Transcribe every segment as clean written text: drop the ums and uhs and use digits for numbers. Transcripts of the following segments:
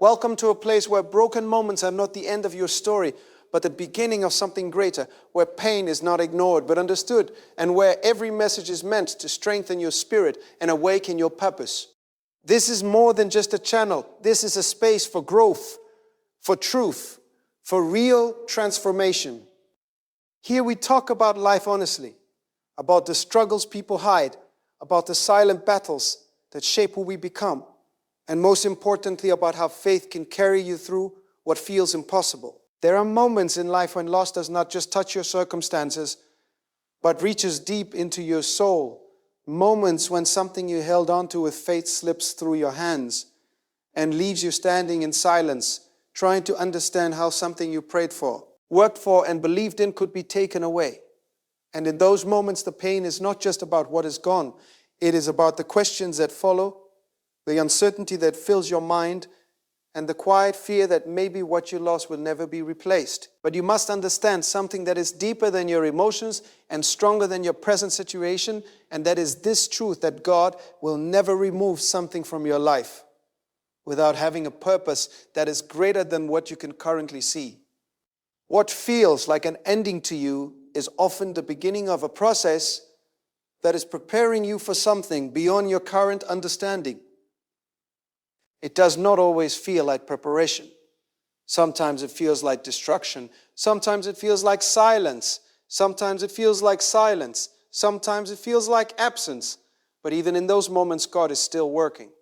Welcome to a place where broken moments are not the end of your story, but the beginning of something greater, where pain is not ignored but understood, and where every message is meant to strengthen your spirit and awaken your purpose. This is more than just a channel. This is a space for growth, for truth, for real transformation. Here we talk about life honestly, about the struggles people hide, about the silent battles that shape who we become, and most importantly, about how faith can carry you through what feels impossible. There are moments in life when loss does not just touch your circumstances, but reaches deep into your soul. Moments when something you held onto with faith slips through your hands and leaves you standing in silence, trying to understand how something you prayed for, worked for, and believed in could be taken away. And in those moments, the pain is not just about what is gone. It is about the questions that follow, the uncertainty that fills your mind, and the quiet fear that maybe what you lost will never be replaced. But you must understand something that is deeper than your emotions and stronger than your present situation, and that is this truth, that God will never remove something from your life without having a purpose that is greater than what you can currently see. What feels like an ending to you is often the beginning of a process that is preparing you for something beyond your current understanding. It does not always feel like preparation. Sometimes it feels like destruction. Sometimes it feels like silence. Sometimes it feels like silence. Sometimes it feels like absence. But even in those moments, God is still working.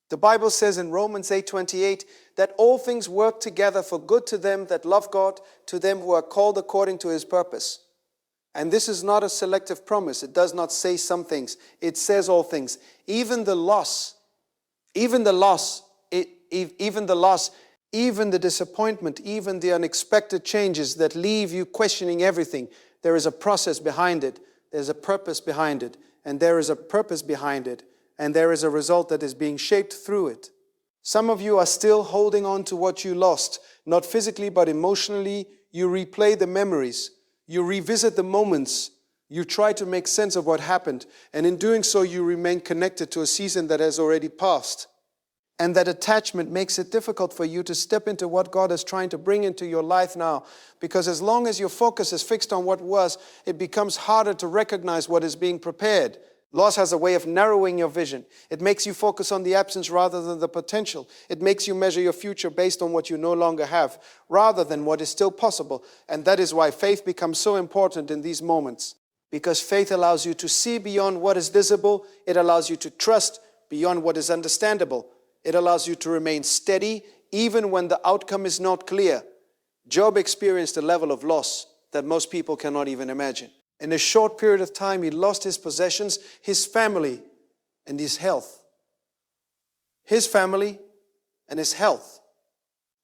The Bible says in Romans 8:28 that all things work together for good to them that love God, to them who are called according to His purpose. And this is not a selective promise. It does not say some things. It says all things. Even the loss, even the disappointment, even the unexpected changes that leave you questioning everything, there is a process behind it. There's a purpose behind it. And there is a purpose behind it. And there is a result that is being shaped through it. Some of you are still holding on to what you lost, not physically but emotionally. You replay the memories. You revisit the moments. You try to make sense of what happened. And in doing so, you remain connected to a season that has already passed. And that attachment makes it difficult for you to step into what God is trying to bring into your life now. Because as long as your focus is fixed on what was, it becomes harder to recognize what is being prepared. Loss has a way of narrowing your vision. It makes you focus on the absence rather than the potential. It makes you measure your future based on what you no longer have, rather than what is still possible. And that is why faith becomes so important in these moments. Because faith allows you to see beyond what is visible. It allows you to trust beyond what is understandable. It allows you to remain steady even when the outcome is not clear. Job experienced a level of loss that most people cannot even imagine. In a short period of time, he lost his possessions, his family, and his health. His family and his health.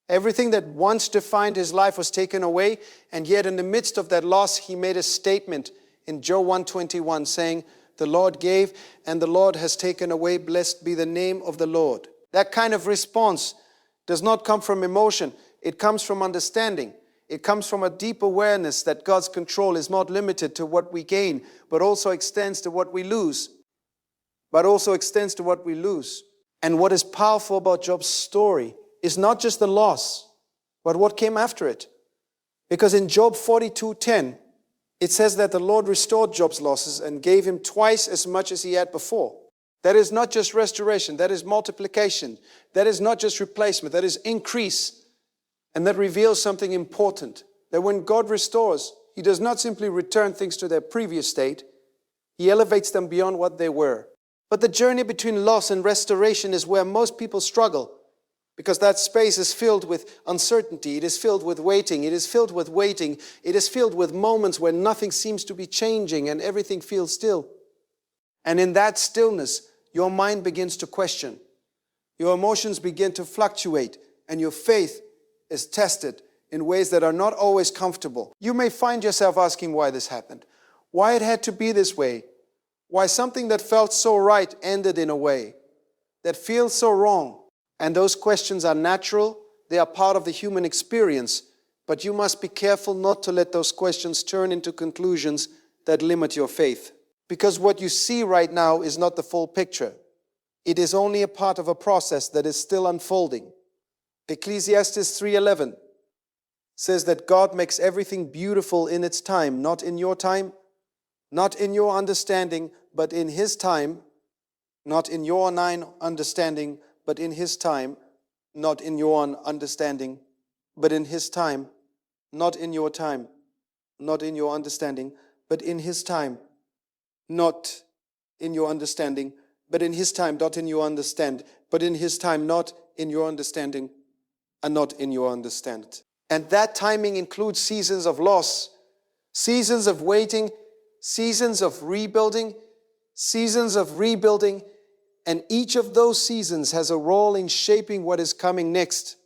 Everything that once defined his life was taken away, and yet in the midst of that loss, he made a statement in Job 1:21 saying, "The Lord gave, and the Lord has taken away. Blessed be the name of the Lord." That kind of response does not come from emotion. It comes from understanding. It comes from a deep awareness that God's control is not limited to what we gain, but also extends to what we lose. And what is powerful about Job's story is not just the loss, but what came after it. Because in Job 42:10, it says that the Lord restored Job's losses and gave him twice as much as he had before. That is not just restoration, that is multiplication. That is not just replacement, that is increase. And that reveals something important, that when God restores, He does not simply return things to their previous state. He elevates them beyond what they were. But the journey between loss and restoration is where most people struggle, because that space is filled with uncertainty. It is filled with waiting. It is filled with waiting. It is filled with moments where nothing seems to be changing and everything feels still. And in that stillness, your mind begins to question. Your emotions begin to fluctuate, and your faith is tested in ways that are not always comfortable. You may find yourself asking why this happened, why it had to be this way, why something that felt so right ended in a way that feels so wrong. And those questions are natural. They are part of the human experience. But you must be careful not to let those questions turn into conclusions that limit your faith. Because what you see right now is not the full picture. It is only a part of a process that is still unfolding. Ecclesiastes 3:11 says that God makes everything beautiful in its time, not in your time, not in your understanding, but in His time, not in your understanding, but in His time, not in your understanding, but in His time, not in your time, not in your understanding, but in His time, not in your understanding, but in His time, not in your understand, but in His time, not in your understanding, and not in your understand. And that timing includes seasons of loss, seasons of waiting, seasons of rebuilding, and each of those seasons has a role in shaping what is coming next.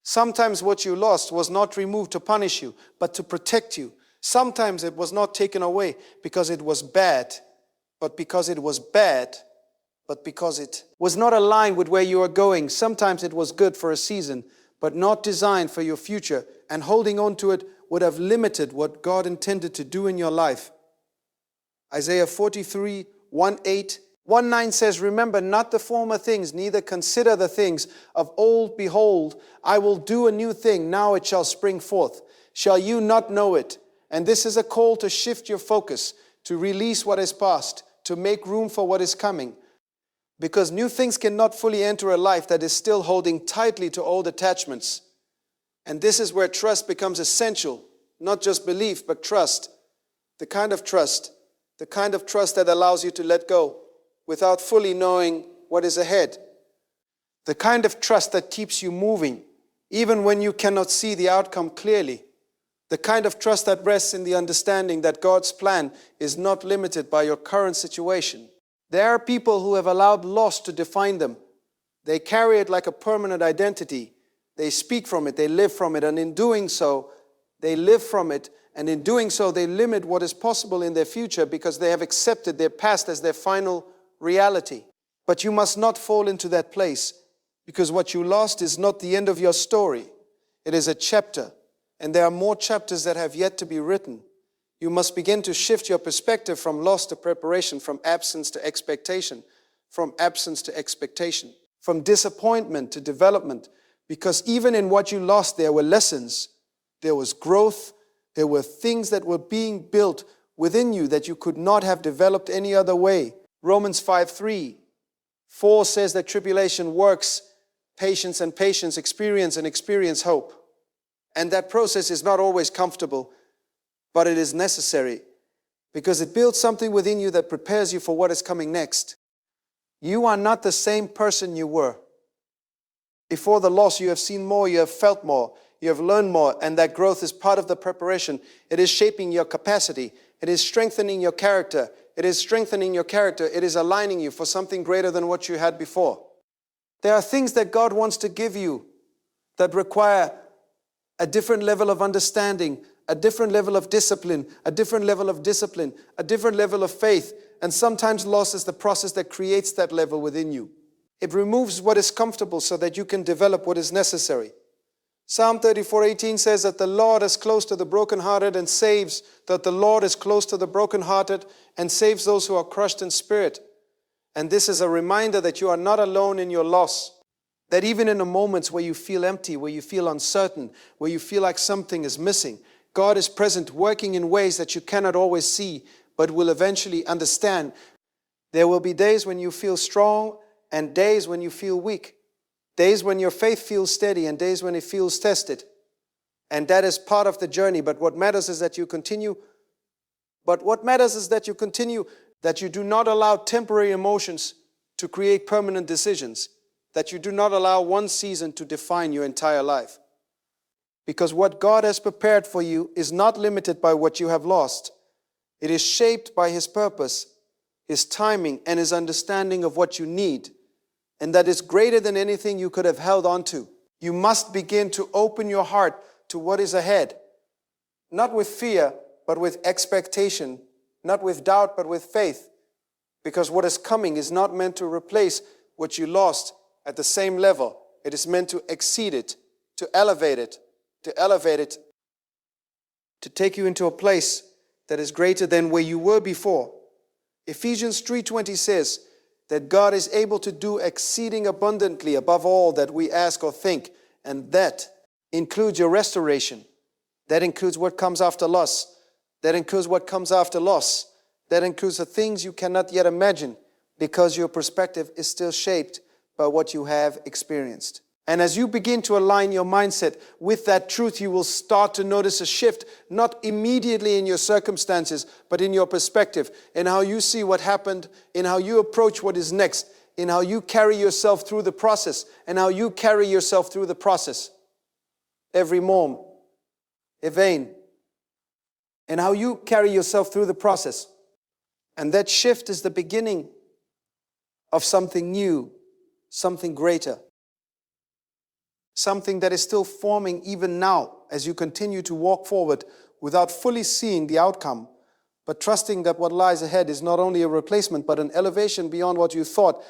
Sometimes what you lost was not removed to punish you, but to protect you. Sometimes it was not taken away because it was bad, but because it was not aligned with where you are going. Sometimes it was good for a season, but not designed for your future, and holding on to it would have limited what God intended to do in your life. Isaiah 43, 1:8, 1:9 says, "Remember not the former things, neither consider the things of old. Behold, I will do a new thing. Now it shall spring forth. Shall you not know it?" And this is a call to shift your focus, to release what is past, to make room for what is coming. Because new things cannot fully enter a life that is still holding tightly to old attachments. And this is where trust becomes essential. Not just belief, but trust. The kind of trust that allows you to let go without fully knowing what is ahead. The kind of trust that keeps you moving, even when you cannot see the outcome clearly. The kind of trust that rests in the understanding that God's plan is not limited by your current situation. There are people who have allowed loss to define them. They carry it like a permanent identity. They speak from it, they live from it, and in doing so, they live from it, and in doing so, they limit what is possible in their future because they have accepted their past as their final reality. But you must not fall into that place, because what you lost is not the end of your story. It is a chapter, and there are more chapters that have yet to be written. You must begin to shift your perspective from loss to preparation, from absence to expectation, from disappointment to development, because even in what you lost, there were lessons, there was growth, there were things that were being built within you that you could not have developed any other way. Romans 5:3, 4 says that tribulation works patience, and patience experience hope. And that process is not always comfortable, but it is necessary because it builds something within you that prepares you for what is coming next. You are not the same person you were. Before the loss, you have seen more, you have felt more, you have learned more, and that growth is part of the preparation. It is shaping your capacity. It is strengthening your character. It is aligning you for something greater than what you had before. There are things that God wants to give you that require a different level of understanding, a different level of discipline, a different level of faith. And sometimes loss is the process that creates that level within you. It removes what is comfortable so that you can develop what is necessary. Psalm 34:18 says that the Lord is close to the brokenhearted and saves, those who are crushed in spirit. And this is a reminder that you are not alone in your loss. That even in the moments where you feel empty, where you feel uncertain, where you feel like something is missing, God is present, working in ways that you cannot always see, but will eventually understand. There will be days when you feel strong and days when you feel weak. Days when your faith feels steady and days when it feels tested. And that is part of the journey. But what matters is that you continue. That you do not allow temporary emotions to create permanent decisions. That you do not allow one season to define your entire life. Because what God has prepared for you is not limited by what you have lost. It is shaped by His purpose, His timing, and His understanding of what you need. And that is greater than anything you could have held on to. You must begin to open your heart to what is ahead. Not with fear, but with expectation. Not with doubt, but with faith. Because what is coming is not meant to replace what you lost at the same level. It is meant to exceed it, to elevate it, to take you into a place that is greater than where you were before. Ephesians 3:20 says, that God is able to do exceeding abundantly above all that we ask or think. And that includes your restoration. That includes what comes after loss. That includes what comes after loss. That includes the things you cannot yet imagine because your perspective is still shaped by what you have experienced. And as you begin to align your mindset with that truth, you will start to notice a shift, not immediately in your circumstances, but in your perspective, in how you see what happened, in how you approach what is next, in how you carry yourself through the process, and how you carry yourself through the process. Every morn, Evain, and how you carry yourself through the process. And that shift is the beginning of something new, something greater. Something that is still forming even now as you continue to walk forward without fully seeing the outcome, but trusting that what lies ahead is not only a replacement, but an elevation beyond what you thought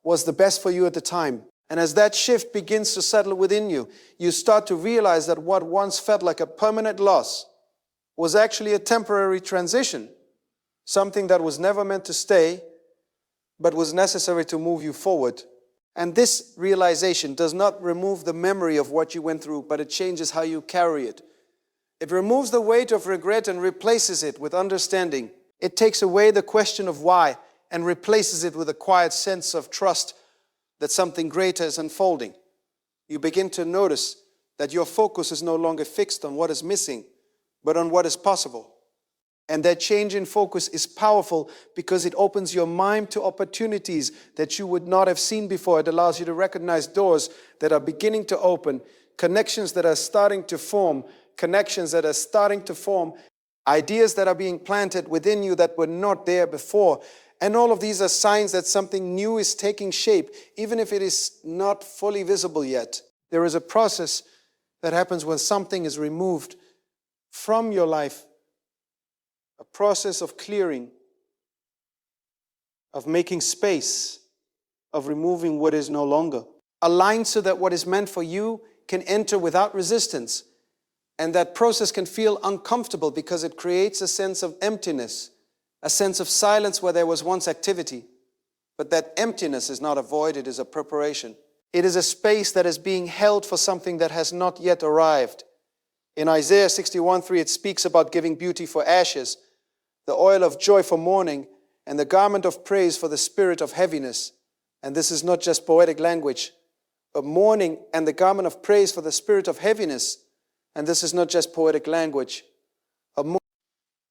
was the best for you at the time. And as that shift begins to settle within you, you start to realize that what once felt like a permanent loss was actually a temporary transition, something that was never meant to stay, but was necessary to move you forward. And this realization does not remove the memory of what you went through, but it changes how you carry it. It removes the weight of regret and replaces it with understanding. It takes away the question of why and replaces it with a quiet sense of trust that something greater is unfolding. You begin to notice that your focus is no longer fixed on what is missing, but on what is possible. And that change in focus is powerful because it opens your mind to opportunities that you would not have seen before. It allows you to recognize doors that are beginning to open, connections that are starting to form, ideas that are being planted within you that were not there before. And all of these are signs that something new is taking shape, even if it is not fully visible yet. There is a process that happens when something is removed from your life. A process of clearing, of making space, of removing what is no longer. Aligned so that what is meant for you can enter without resistance. And that process can feel uncomfortable because it creates a sense of emptiness, a sense of silence where there was once activity. But that emptiness is not a void, it is a preparation. It is a space that is being held for something that has not yet arrived. In Isaiah 61:3, it speaks about giving beauty for ashes, the oil of joy for mourning, and the garment of praise for the spirit of heaviness. And this is not just poetic language, but mourning and the garment of praise for the spirit of heaviness. And this is not just poetic language.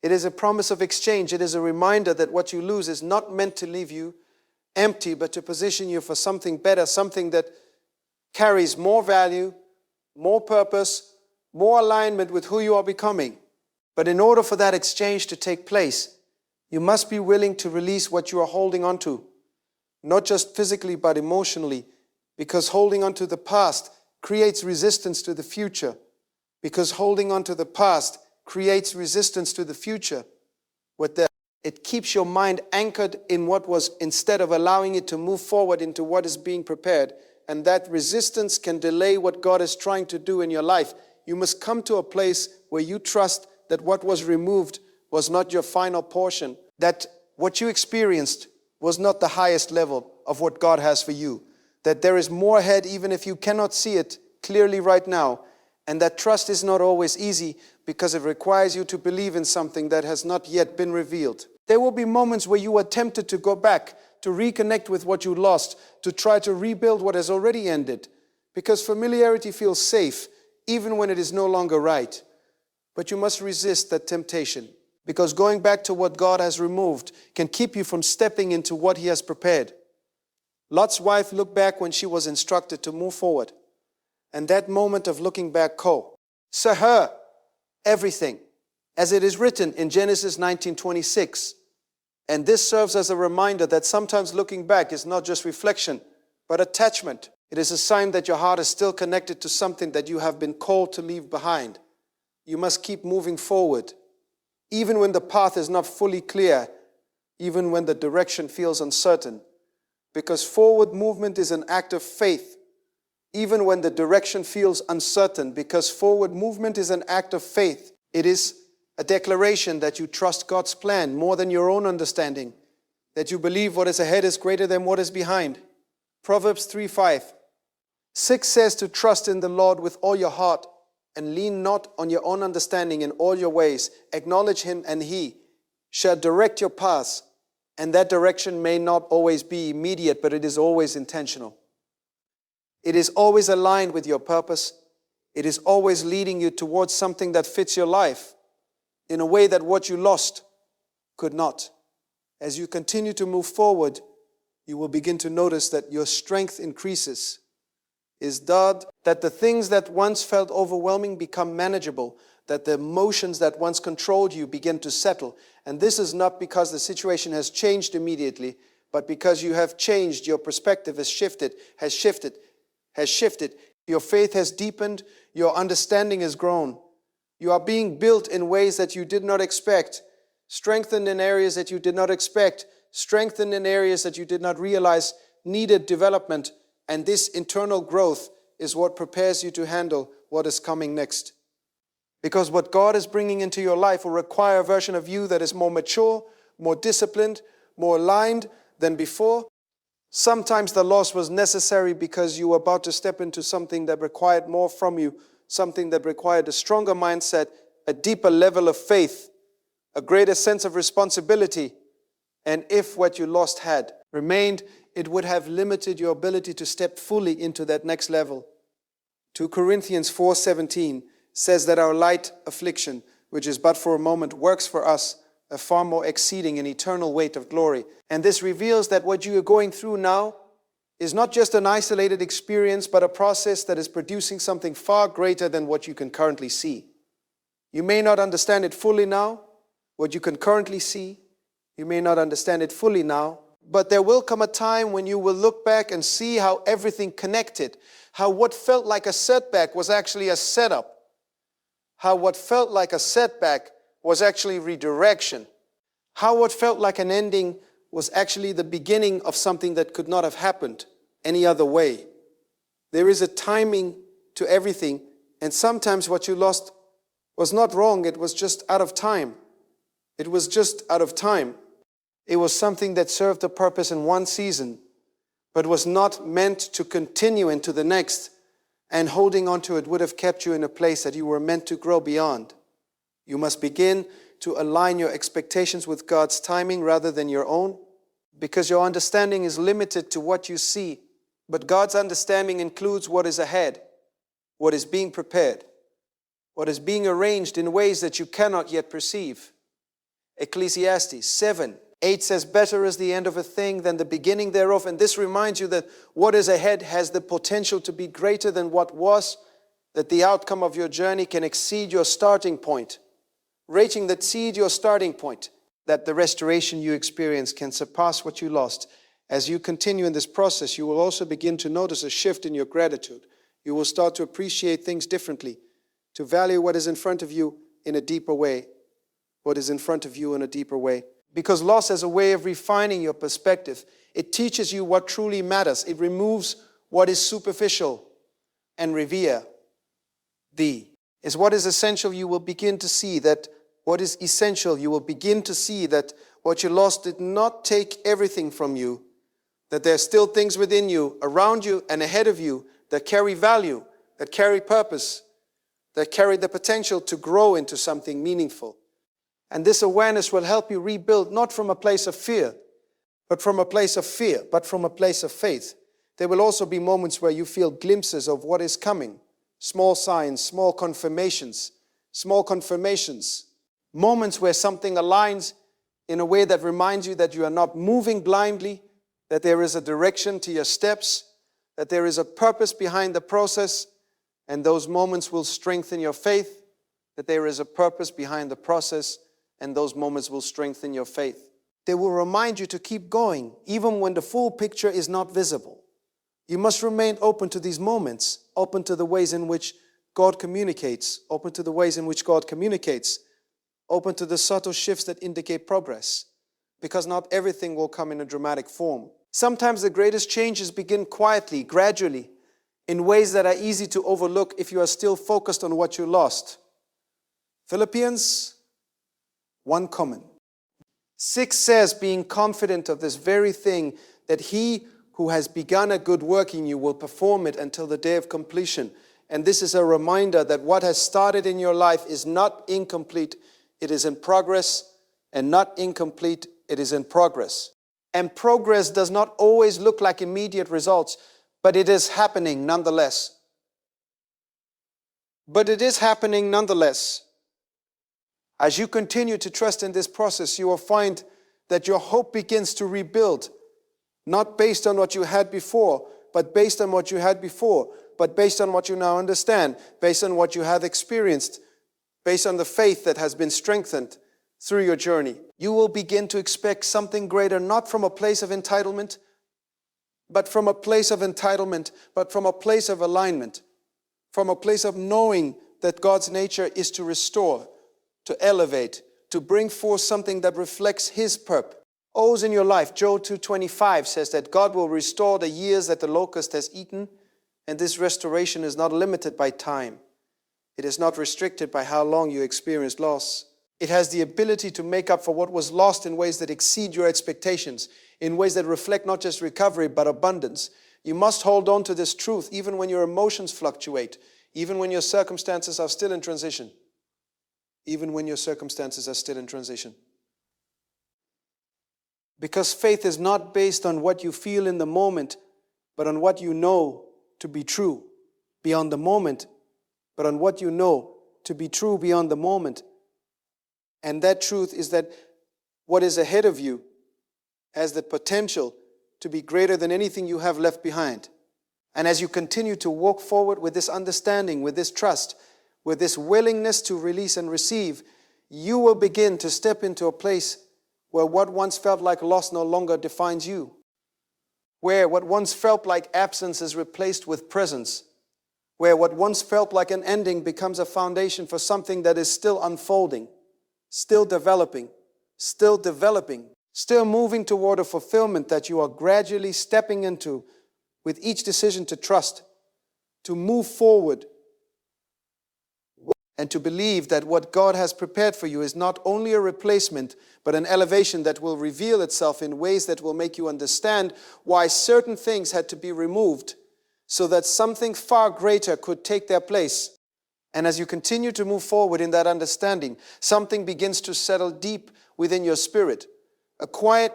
It is a promise of exchange. It is a reminder that what you lose is not meant to leave you empty, but to position you for something better, something that carries more value, more purpose, more alignment with who you are becoming. But in order for that exchange to take place, you must be willing to release what you are holding on to, not just physically, but emotionally, because holding on to the past creates resistance to the future, because holding on to the past creates resistance to the future. It keeps your mind anchored in what was instead of allowing it to move forward into what is being prepared. And that resistance can delay what God is trying to do in your life. You must come to a place where you trust that what was removed was not your final portion, that what you experienced was not the highest level of what God has for you, that there is more ahead even if you cannot see it clearly right now, and that trust is not always easy because it requires you to believe in something that has not yet been revealed. There will be moments where you are tempted to go back, to reconnect with what you lost, to try to rebuild what has already ended, because familiarity feels safe even when it is no longer right. But you must resist that temptation, because going back to what God has removed can keep you from stepping into what He has prepared. Lot's wife looked back when she was instructed to move forward. And that moment of looking back saw her everything, as it is written in Genesis 19:26. And this serves as a reminder that sometimes looking back is not just reflection, but attachment. It is a sign that your heart is still connected to something that you have been called to leave behind. You must keep moving forward, even when the path is not fully clear, even when the direction feels uncertain. Because forward movement is an act of faith, even when the direction feels uncertain, because forward movement is an act of faith. It is a declaration that you trust God's plan more than your own understanding, that you believe what is ahead is greater than what is behind. Proverbs 3:5. 6 says to trust in the Lord with all your heart and lean not on your own understanding in all your ways. Acknowledge him and he shall direct your paths. And that direction may not always be immediate, but it is always intentional. It is always aligned with your purpose. It is always leading you towards something that fits your life in a way that what you lost could not. As you continue to move forward, you will begin to notice that your strength increases. That the things that once felt overwhelming become manageable, that the emotions that once controlled you begin to settle. And this is not because the situation has changed immediately, but because you have changed, your perspective has shifted. Your faith has deepened, your understanding has grown. You are being built in ways that you did not expect, strengthened in areas that you did not expect, strengthened in areas that you did not realize needed development. And this internal growth is what prepares you to handle what is coming next. Because what God is bringing into your life will require a version of you that is more mature, more disciplined, more aligned than before. Sometimes the loss was necessary because you were about to step into something that required more from you, something that required a stronger mindset, a deeper level of faith, a greater sense of responsibility. And if what you lost had remained, it would have limited your ability to step fully into that next level. 2 Corinthians 4:17 says that our light affliction, which is but for a moment, works for us a far more exceeding and eternal weight of glory. And this reveals that what you are going through now is not just an isolated experience, but a process that is producing something far greater than what you can currently see. You may not understand it fully now, what you can currently see. You may not understand it fully now, but there will come a time when you will look back and see how everything connected, how what felt like a setback was actually a setup, how what felt like a setback was actually redirection, how what felt like an ending was actually the beginning of something that could not have happened any other way. There is a timing to everything, and sometimes what you lost was not wrong, it was just out of time. It was just out of time. It was something that served a purpose in one season, but was not meant to continue into the next, and holding on to it would have kept you in a place that you were meant to grow beyond. You must begin to align your expectations with God's timing rather than your own, because your understanding is limited to what you see. But God's understanding includes what is ahead, what is being prepared, what is being arranged in ways that you cannot yet perceive. Ecclesiastes 7:8 says, better is the end of a thing than the beginning thereof. And this reminds you that what is ahead has the potential to be greater than what was, that the outcome of your journey can exceed your starting point. Rating that exceed your starting point, that the restoration you experience can surpass what you lost. As you continue in this process, you will also begin to notice a shift in your gratitude. You will start to appreciate things differently, to value what is in front of you in a deeper way. What is in front of you in a deeper way. Because loss has a way of refining your perspective. It teaches you what truly matters. It removes what is superficial and revere thee. Is what is essential, you will begin to see that what is essential, you will begin to see that what you lost did not take everything from you, that there are still things within you, around you, and ahead of you that carry value, that carry purpose, that carry the potential to grow into something meaningful. And this awareness will help you rebuild, not from a place of fear, but from a place of faith. There will also be moments where you feel glimpses of what is coming. Small signs, small confirmations. Moments where something aligns in a way that reminds you that you are not moving blindly, that there is a direction to your steps, that there is a purpose behind the process, and those moments will strengthen your faith, that there is a purpose behind the process, and those moments will strengthen your faith. They will remind you to keep going, even when the full picture is not visible. You must remain open to these moments, open to the ways in which God communicates, open to the subtle shifts that indicate progress, because not everything will come in a dramatic form. Sometimes the greatest changes begin quietly, gradually, in ways that are easy to overlook if you are still focused on what you lost. Philippians 1 comment. 6 says, being confident of this very thing, that he who has begun a good work in you will perform it until the day of completion. And this is a reminder that what has started in your life is not incomplete, it is in progress, and not incomplete, it is in progress. And progress does not always look like immediate results, but it is happening nonetheless. But it is happening nonetheless. As you continue to trust in this process, you will find that your hope begins to rebuild, not based on what you had before, but based on what you had before, but based on what you now understand, based on what you have experienced, based on the faith that has been strengthened through your journey. You will begin to expect something greater, not from a place of entitlement, but from a place of alignment, from a place of knowing that God's nature is to restore, to elevate, to bring forth something that reflects His purpose. O's in your life. Joel 2:25 says that God will restore the years that the locust has eaten, and this restoration is not limited by time. It is not restricted by how long you experienced loss. It has the ability to make up for what was lost in ways that exceed your expectations, in ways that reflect not just recovery, but abundance. You must hold on to this truth even when your emotions fluctuate, even when your circumstances are still in transition. Even when your circumstances are still in transition. Because faith is not based on what you feel in the moment, but on what you know to be true beyond the moment, but on what you know to be true beyond the moment. And that truth is that what is ahead of you has the potential to be greater than anything you have left behind. And as you continue to walk forward with this understanding, with this trust, with this willingness to release and receive, you will begin to step into a place where what once felt like loss no longer defines you. Where what once felt like absence is replaced with presence. Where what once felt like an ending becomes a foundation for something that is still unfolding, still developing, still moving toward a fulfillment that you are gradually stepping into with each decision to trust, to move forward, and to believe that what God has prepared for you is not only a replacement, but an elevation that will reveal itself in ways that will make you understand why certain things had to be removed so that something far greater could take their place. And as you continue to move forward in that understanding, something begins to settle deep within your spirit. A quiet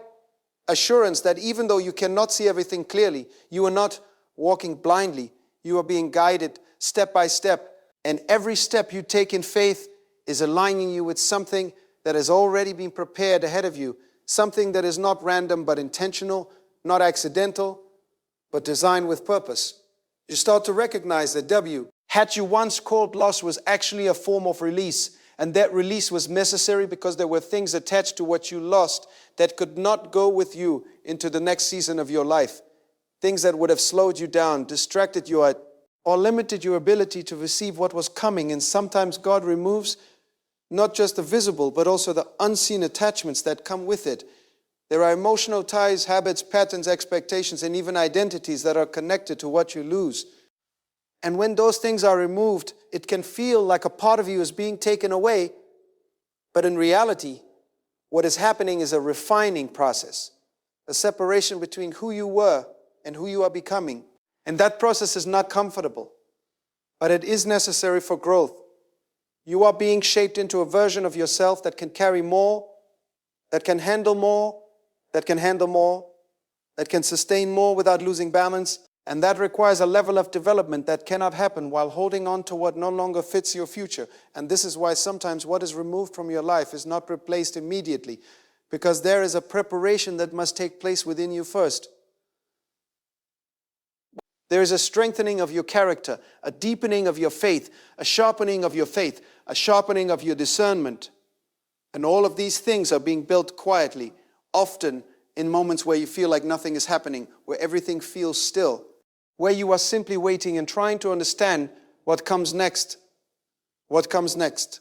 assurance that even though you cannot see everything clearly, you are not walking blindly. You are being guided step by step. And every step you take in faith is aligning you with something that has already been prepared ahead of you. Something that is not random but intentional, not accidental, but designed with purpose. You start to recognize that had you once called loss was actually a form of release. And that release was necessary because there were things attached to what you lost that could not go with you into the next season of your life. Things that would have slowed you down, distracted you, or limited your ability to receive what was coming. And sometimes God removes not just the visible, but also the unseen attachments that come with it. There are emotional ties, habits, patterns, expectations, and even identities that are connected to what you lose. And when those things are removed, it can feel like a part of you is being taken away. But in reality, what is happening is a refining process, a separation between who you were and who you are becoming. And that process is not comfortable, but it is necessary for growth. You are being shaped into a version of yourself that can carry more, that can handle more, that can sustain more without losing balance. And that requires a level of development that cannot happen while holding on to what no longer fits your future. And this is why sometimes what is removed from your life is not replaced immediately, because there is a preparation that must take place within you first. There is a strengthening of your character, a deepening of your faith, a sharpening of your faith, a sharpening of your discernment. And all of these things are being built quietly, often in moments where you feel like nothing is happening, where everything feels still, where you are simply waiting and trying to understand what comes next. What comes next?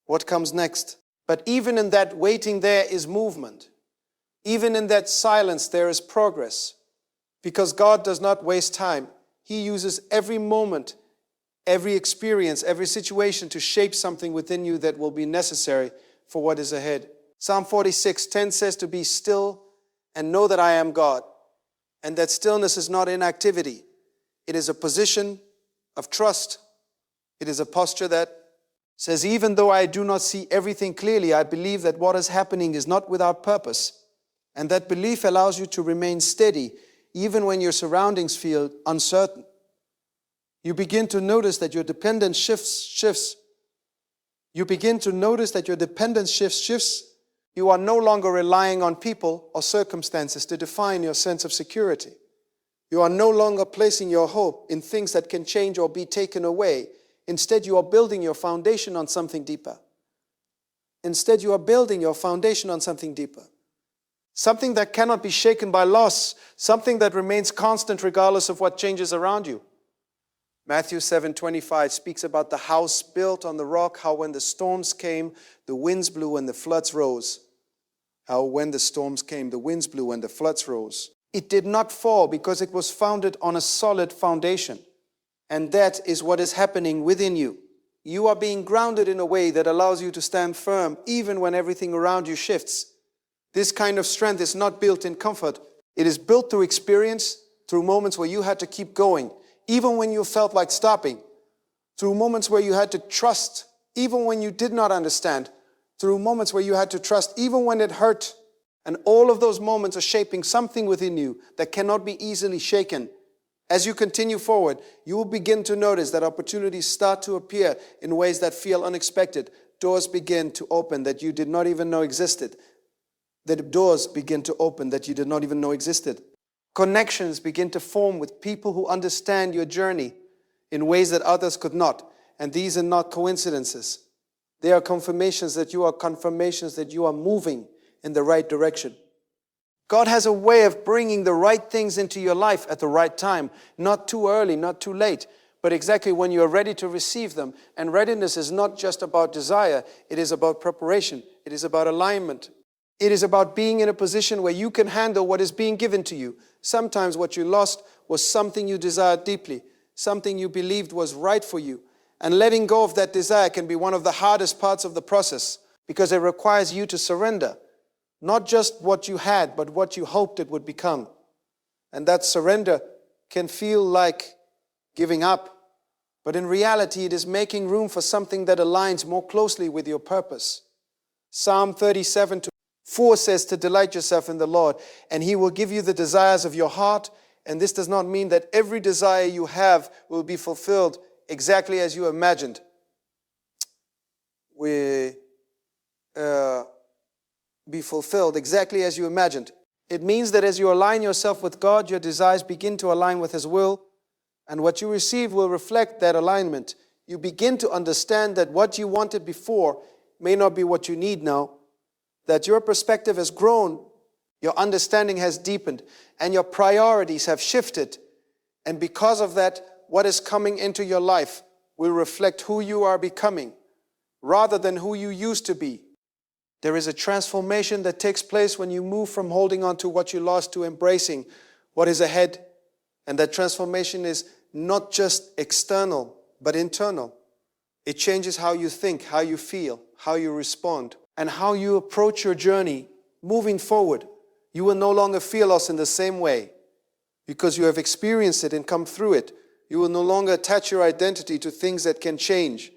What comes next? But even in that waiting, there is movement. Even in that silence, there is progress. Because God does not waste time. He uses every moment, every experience, every situation to shape something within you that will be necessary for what is ahead. Psalm 46:10 says to be still and know that I am God. And that stillness is not inactivity. It is a position of trust. It is a posture that says, even though I do not see everything clearly, I believe that what is happening is not without purpose. And that belief allows you to remain steady, even when your surroundings feel uncertain. You begin to notice that your dependence shifts. You begin to notice that your dependence shifts. You are no longer relying on people or circumstances to define your sense of security. You are no longer placing your hope in things that can change or be taken away. Instead, you are building your foundation on something deeper. Instead, you are building your foundation on something deeper. Something that cannot be shaken by loss. Something that remains constant regardless of what changes around you. Matthew 7:25 speaks about the house built on the rock, how when the storms came, the winds blew and the floods rose. How when the storms came, the winds blew and the floods rose. It did not fall because it was founded on a solid foundation. And that is what is happening within you. You are being grounded in a way that allows you to stand firm even when everything around you shifts. This kind of strength is not built in comfort. It is built through experience, through moments where you had to keep going, even when you felt like stopping, through moments where you had to trust, even when you did not understand, through moments where you had to trust, even when it hurt. And all of those moments are shaping something within you that cannot be easily shaken. As you continue forward, you will begin to notice that opportunities start to appear in ways that feel unexpected. Doors begin to open that you did not even know existed. The doors begin to open that you did not even know existed. Connections begin to form with people who understand your journey in ways that others could not. And these are not coincidences. They are confirmations that you are moving in the right direction. God has a way of bringing the right things into your life at the right time. Not too early, not too late, but exactly when you are ready to receive them. And readiness is not just about desire. It is about preparation. It is about alignment. It is about being in a position where you can handle what is being given to you. Sometimes what you lost was something you desired deeply, something you believed was right for you. And letting go of that desire can be one of the hardest parts of the process because it requires you to surrender. Not just what you had, but what you hoped it would become. And that surrender can feel like giving up. But in reality, it is making room for something that aligns more closely with your purpose. Psalm 37:4 says to delight yourself in the Lord, and He will give you the desires of your heart. And this does not mean that every desire you have will be fulfilled exactly as you imagined. Be fulfilled exactly as you imagined. It means that as you align yourself with God, your desires begin to align with His will, and what you receive will reflect that alignment. You begin to understand that what you wanted before may not be what you need now, that your perspective has grown, your understanding has deepened, and your priorities have shifted. And because of that, what is coming into your life will reflect who you are becoming, rather than who you used to be. There is a transformation that takes place when you move from holding on to what you lost to embracing what is ahead. And that transformation is not just external, but internal. It changes how you think, how you feel, how you respond, and how you approach your journey moving forward. You will no longer feel lost in the same way because you have experienced it and come through it. You will no longer attach your identity to things that can change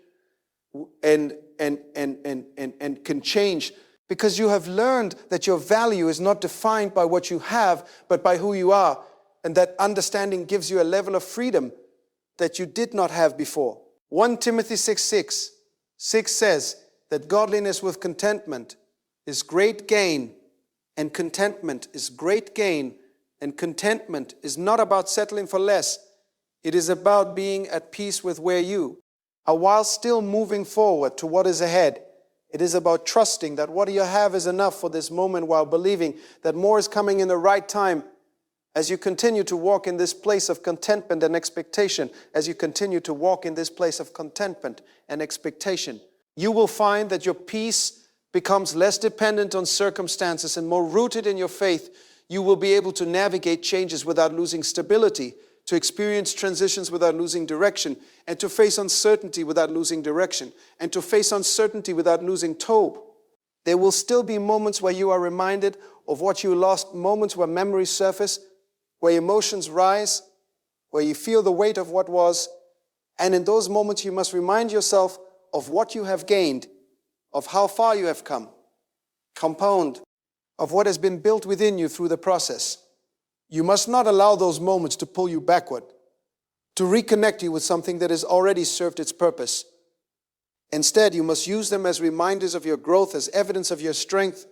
and can change, because you have learned that your value is not defined by what you have, but by who you are. And that understanding gives you a level of freedom that you did not have before. 1 Timothy 6 says that godliness with contentment is great gain, and contentment is great gain, and contentment is not about settling for less. It is about being at peace with where you are while still moving forward to what is ahead. It is about trusting that what you have is enough for this moment, while believing that more is coming in the right time. As you continue to walk in this place of contentment and expectation, as you continue to walk in this place of contentment and expectation, you will find that your peace becomes less dependent on circumstances and more rooted in your faith. You will be able to navigate changes without losing stability, to experience transitions without losing direction, and to face uncertainty without losing direction, and to face uncertainty without losing hope. There will still be moments where you are reminded of what you lost, moments where memories surface, where emotions rise, where you feel the weight of what was. And in those moments, you must remind yourself of what you have gained, of how far you have come, compound of what has been built within you through the process. You must not allow those moments to pull you backward, to reconnect you with something that has already served its purpose. Instead, you must use them as reminders of your growth, as evidence of your strength,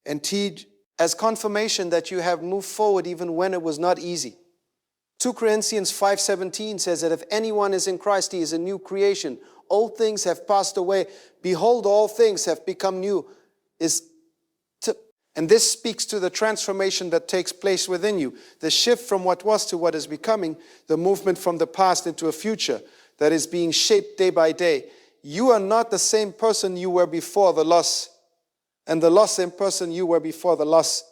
and teach as confirmation that you have moved forward even when it was not easy. 2 Corinthians 5:17 says that if anyone is in Christ, he is a new creation. Old things have passed away. Behold, all things have become new. And this speaks to the transformation that takes place within you. The shift from what was to what is becoming, the movement from the past into a future that is being shaped day by day. You are not the same person you were before the loss, and the lost same person you were before the loss.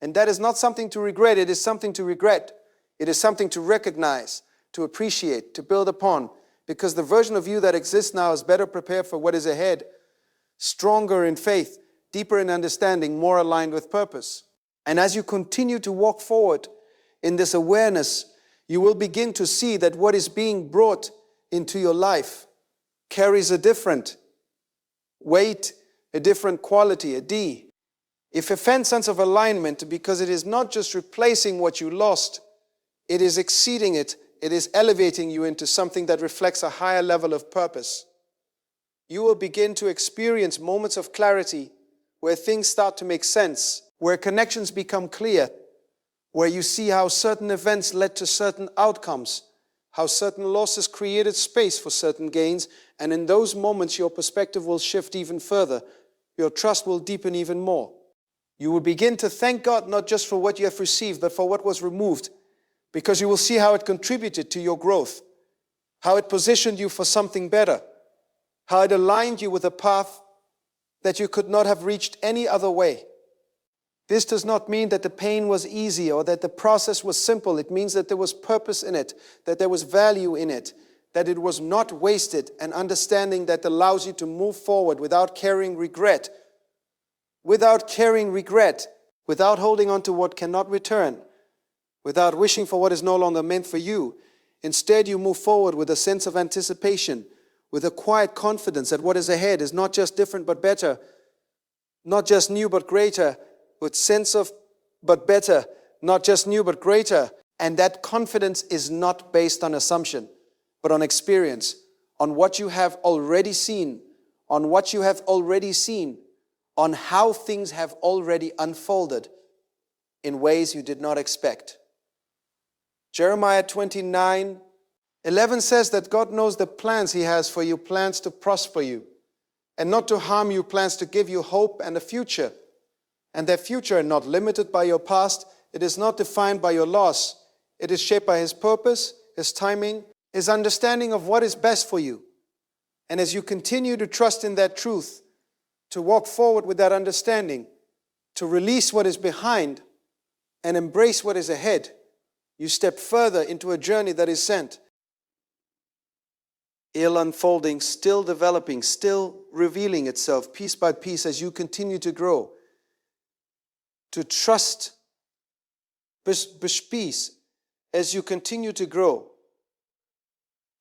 And that is not something to regret, it is something to regret. It is something to recognize, to appreciate, to build upon, because the version of you that exists now is better prepared for what is ahead, stronger in faith, deeper in understanding, more aligned with purpose. And as you continue to walk forward in this awareness, you will begin to see that what is being brought into your life carries a different weight, a different quality, a D. If a sense of alignment, because it is not just replacing what you lost, it is exceeding it, it is elevating you into something that reflects a higher level of purpose. You will begin to experience moments of clarity where things start to make sense, where connections become clear, where you see how certain events led to certain outcomes, how certain losses created space for certain gains, and in those moments your perspective will shift even further. Your trust will deepen even more. You will begin to thank God not just for what you have received, but for what was removed, because you will see how it contributed to your growth, how it positioned you for something better, how it aligned you with a path that you could not have reached any other way. This does not mean that the pain was easy or that the process was simple. It means that there was purpose in it, that there was value in it, that it was not wasted, an understanding that allows you to move forward without carrying regret, without holding on to what cannot return, without wishing for what is no longer meant for you. Instead, you move forward with a sense of anticipation, with a quiet confidence that what is ahead is not just different but better, not just new but greater, with sense of but better, not just new but greater. And that confidence is not based on assumption, but on experience, on what you have already seen, on how things have already unfolded in ways you did not expect. Jeremiah 29:11 says that God knows the plans He has for you, plans to prosper you, and not to harm you, plans to give you hope and a future. And that future is not limited by your past. It is not defined by your loss. It is shaped by His purpose, His timing, His understanding of what is best for you. And as you continue to trust in that truth, to walk forward with that understanding, to release what is behind and embrace what is ahead, you step further into a journey that is sent. Still unfolding, still developing, still revealing itself piece by piece as you continue to grow. To trust, peace, as you continue to grow.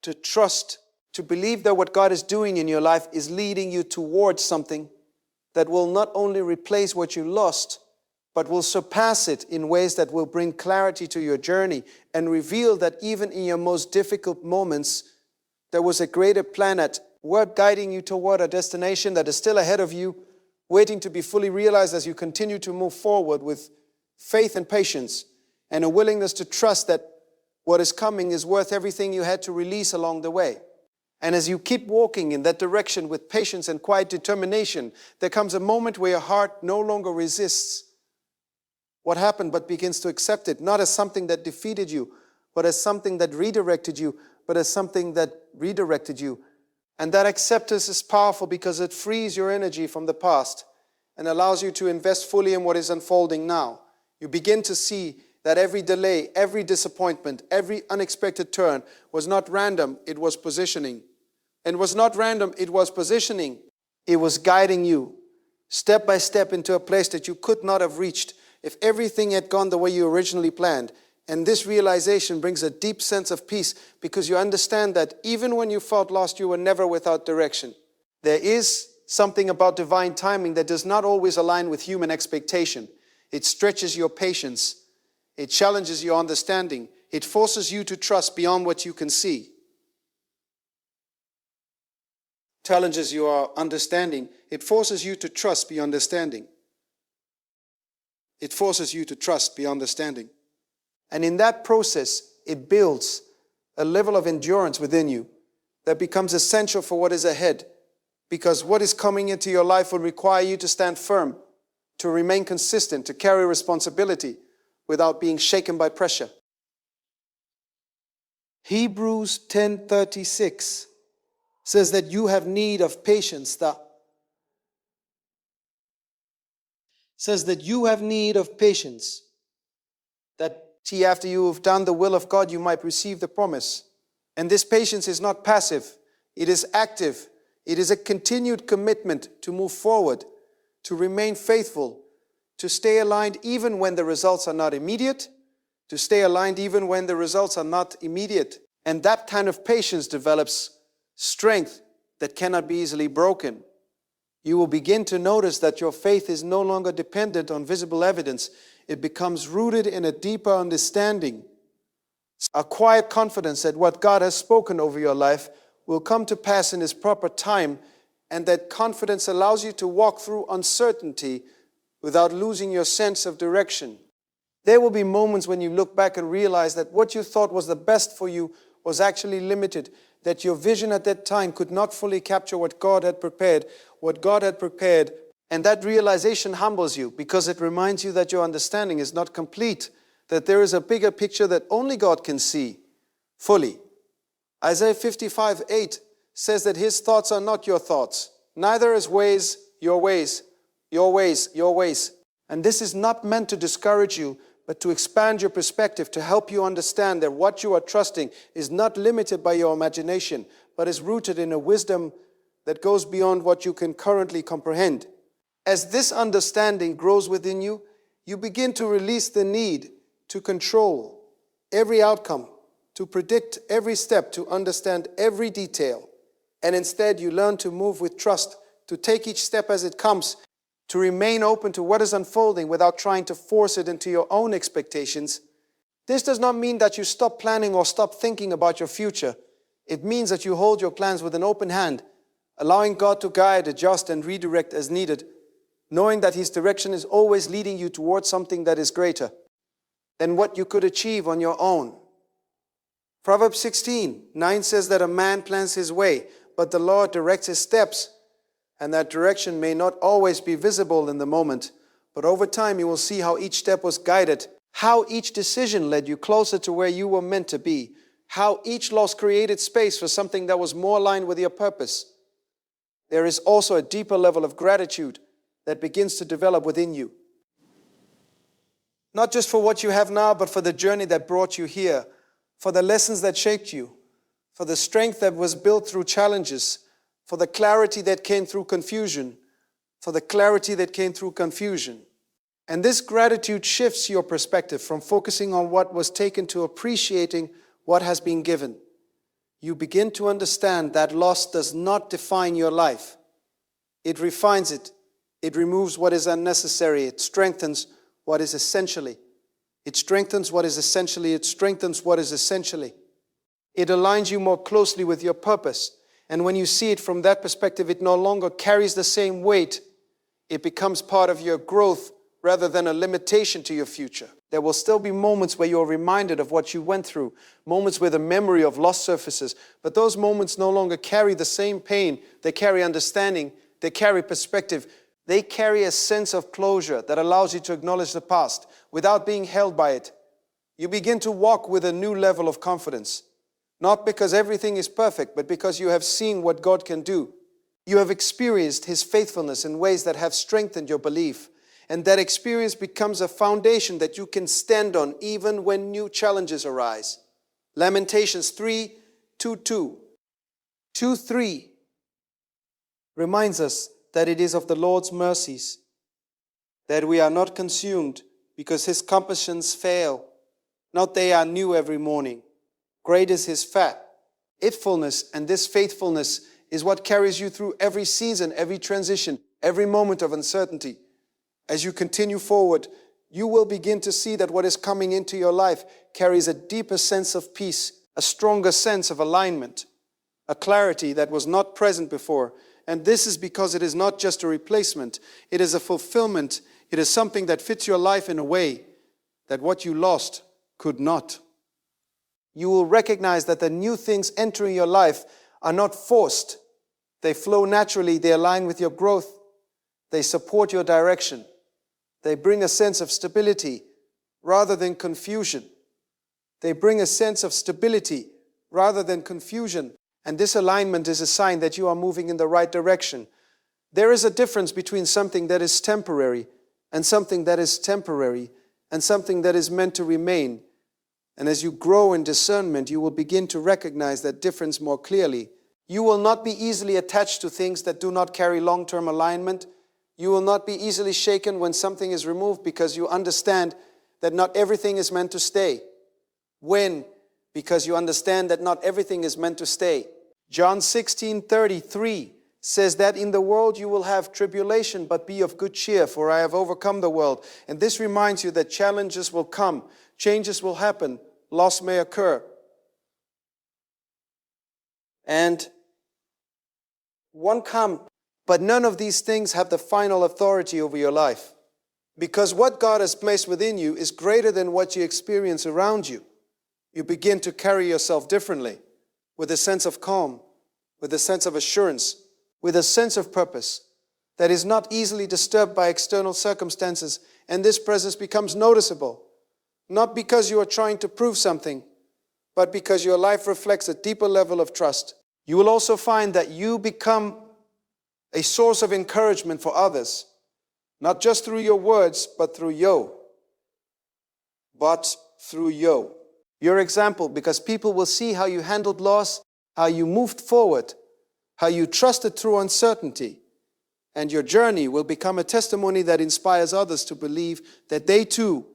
To trust, to believe that what God is doing in your life is leading you towards something that will not only replace what you lost, but will surpass it in ways that will bring clarity to your journey and reveal that even in your most difficult moments, there was a greater plan at work guiding you toward a destination that is still ahead of you, waiting to be fully realized as you continue to move forward with faith and patience and a willingness to trust that what is coming is worth everything you had to release along the way. And as you keep walking in that direction with patience and quiet determination, there comes a moment where your heart no longer resists what happened, but begins to accept it, not as something that defeated you, but as something that redirected you, And that acceptance is powerful because it frees your energy from the past and allows you to invest fully in what is unfolding now. You begin to see that every delay, every disappointment, every unexpected turn was not random, it was positioning. And was not random, it was positioning. It was guiding you step by step into a place that you could not have reached if everything had gone the way you originally planned. And this realization brings a deep sense of peace because you understand that even when you felt lost, you were never without direction. There is something about divine timing that does not always align with human expectation. It stretches your patience. It challenges your understanding. It forces you to trust beyond what you can see. Challenges your understanding. It forces you to trust beyond understanding. It forces you to trust beyond understanding. And in that process, it builds a level of endurance within you that becomes essential for what is ahead. Because what is coming into your life will require you to stand firm, to remain consistent, to carry responsibility without being shaken by pressure. Hebrews 10:36 says that you have need of patience. Says that you have need of patience. That after you have done the will of God, you might receive the promise. And this patience is not passive. It is active. It is a continued commitment to move forward, to remain faithful, to stay aligned even when the results are not immediate, to stay aligned even when the results are not immediate. And that kind of patience develops strength that cannot be easily broken. You will begin to notice that your faith is no longer dependent on visible evidence. It becomes rooted in a deeper understanding, a quiet confidence that what God has spoken over your life will come to pass in His proper time, and that confidence allows you to walk through uncertainty without losing your sense of direction. There will be moments when you look back and realize that what you thought was the best for you was actually limited, that your vision at that time could not fully capture what God had prepared, and that realization humbles you because it reminds you that your understanding is not complete, that there is a bigger picture that only God can see fully. Isaiah 55:8 says that His thoughts are not your thoughts, neither His ways, your ways, your ways, your ways. And this is not meant to discourage you, but to expand your perspective, to help you understand that what you are trusting is not limited by your imagination, but is rooted in a wisdom that goes beyond what you can currently comprehend. As this understanding grows within you, you begin to release the need to control every outcome, to predict every step, to understand every detail. And instead, you learn to move with trust, to take each step as it comes, to remain open to what is unfolding without trying to force it into your own expectations. This does not mean that you stop planning or stop thinking about your future. It means that you hold your plans with an open hand, allowing God to guide, adjust, and redirect as needed, knowing that His direction is always leading you towards something that is greater than what you could achieve on your own. Proverbs 16:9 says that a man plans his way, but the Lord directs his steps, and that direction may not always be visible in the moment, but over time you will see how each step was guided, how each decision led you closer to where you were meant to be, how each loss created space for something that was more aligned with your purpose. There is also a deeper level of gratitude that begins to develop within you. Not just for what you have now, but for the journey that brought you here, for the lessons that shaped you, for the strength that was built through challenges, for the clarity that came through confusion, And this gratitude shifts your perspective from focusing on what was taken to appreciating what has been given. You begin to understand that loss does not define your life. It refines it. It removes what is unnecessary. It strengthens what is essentially. It strengthens what is essentially. It strengthens what is essentially. It aligns you more closely with your purpose. And when you see it from that perspective, it no longer carries the same weight. It becomes part of your growth rather than a limitation to your future. There will still be moments where you're reminded of what you went through, moments where the memory of loss surfaces, but those moments no longer carry the same pain. They carry understanding. They carry perspective. They carry a sense of closure that allows you to acknowledge the past without being held by it. You begin to walk with a new level of confidence, not because everything is perfect, but because you have seen what God can do. You have experienced His faithfulness in ways that have strengthened your belief, and that experience becomes a foundation that you can stand on even when new challenges arise. Lamentations 3:2-3 reminds us that it is of the Lord's mercies that we are not consumed, because his compassions fail. Not they are new every morning. Great is his faithfulness, and this faithfulness is what carries you through every season, every transition, every moment of uncertainty. As you continue forward, you will begin to see that what is coming into your life carries a deeper sense of peace, a stronger sense of alignment, a clarity that was not present before. And this is because it is not just a replacement, it is a fulfillment. It is something that fits your life in a way that what you lost could not. You will recognize that the new things entering your life are not forced. They flow naturally, they align with your growth, they support your direction. They bring a sense of stability rather than confusion. They bring a sense of stability rather than confusion. And this alignment is a sign that you are moving in the right direction. There is a difference between something that is temporary and something that is temporary and something that is meant to remain. And as you grow in discernment, you will begin to recognize that difference more clearly. You will not be easily attached to things that do not carry long-term alignment. You will not be easily shaken when something is removed, because you understand that not everything is meant to stay. When? Because you understand that not everything is meant to stay. John 16:33 says that in the world you will have tribulation, but be of good cheer, for I have overcome the world. And this reminds you that challenges will come, changes will happen, loss may occur. And one come, but none of these things have the final authority over your life. Because what God has placed within you is greater than what you experience around you. You begin to carry yourself differently, with a sense of calm, with a sense of assurance, with a sense of purpose that is not easily disturbed by external circumstances. And this presence becomes noticeable, not because you are trying to prove something, but because your life reflects a deeper level of trust. You will also find that you become a source of encouragement for others, not just through your words, but through your example, because people will see how you handled loss, how you moved forward, how you trusted through uncertainty, and your journey will become a testimony that inspires others to believe that they too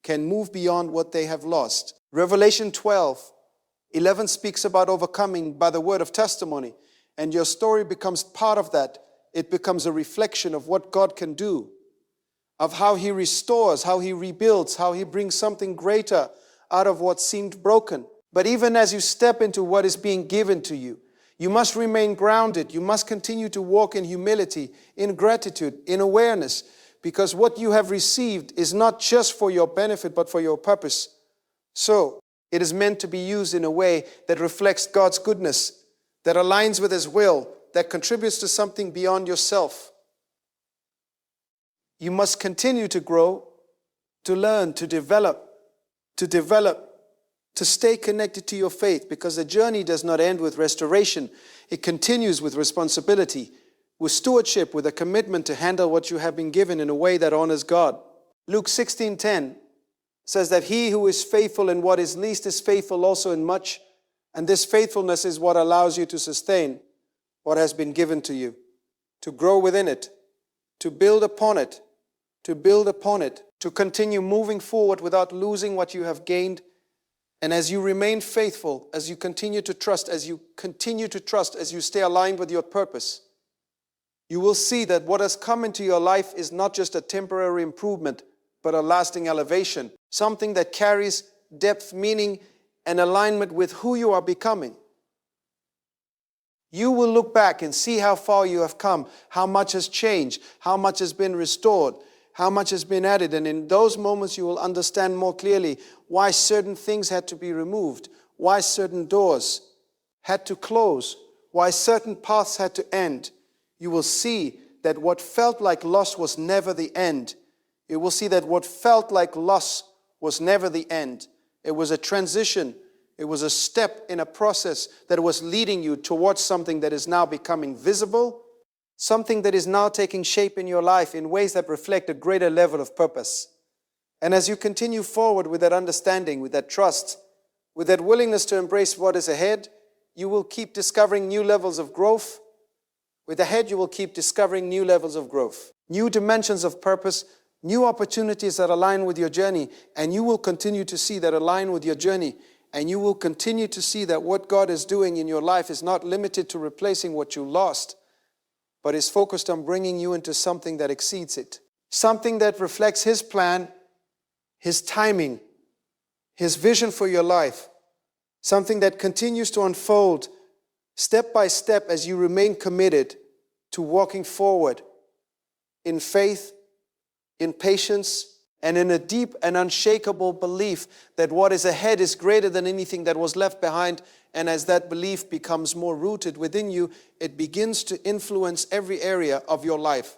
can move beyond what they have lost. Revelation 12:11 speaks about overcoming by the word of testimony, and your story becomes part of that. It becomes a reflection of what God can do, of how he restores, how he rebuilds, how he brings something greater out of what seemed broken. But even as you step into what is being given to you, you must remain grounded. You must continue to walk in humility, in gratitude, in awareness, because what you have received is not just for your benefit, but for your purpose. So it is meant to be used in a way that reflects God's goodness, that aligns with his will, that contributes to something beyond yourself. You must continue to grow, to learn, to develop, to stay connected to your faith, because the journey does not end with restoration. It continues with responsibility, with stewardship, with a commitment to handle what you have been given in a way that honors God. Luke 16:10 says that he who is faithful in what is least is faithful also in much, and this faithfulness is what allows you to sustain what has been given to you, to grow within it, to build upon it, to continue moving forward without losing what you have gained. And as you remain faithful, as you continue to trust, as you stay aligned with your purpose, you will see that what has come into your life is not just a temporary improvement, but a lasting elevation, something that carries depth, meaning, and alignment with who you are becoming. You will look back and see how far you have come, how much has changed, how much has been restored, how much has been added. And in those moments, you will understand more clearly why certain things had to be removed, why certain doors had to close, why certain paths had to end. You will see that what felt like loss was never the end. You will see that what felt like loss was never the end. It was a transition. It was a step in a process that was leading you towards something that is now becoming visible, something that is now taking shape in your life in ways that reflect a greater level of purpose. And as you continue forward with that understanding, with that trust, with that willingness to embrace what is ahead, you will keep discovering new levels of growth, With the head, you will keep discovering new levels of growth, new dimensions of purpose, new opportunities that align with your journey, and you will continue to see that align with your journey, and you will continue to see that what God is doing in your life is not limited to replacing what you lost, but is focused on bringing you into something that exceeds it, something that reflects His plan, His timing, His vision for your life, something that continues to unfold step by step as you remain committed to walking forward in faith, in patience, and in a deep and unshakable belief that what is ahead is greater than anything that was left behind. And as that belief becomes more rooted within you, it begins to influence every area of your life.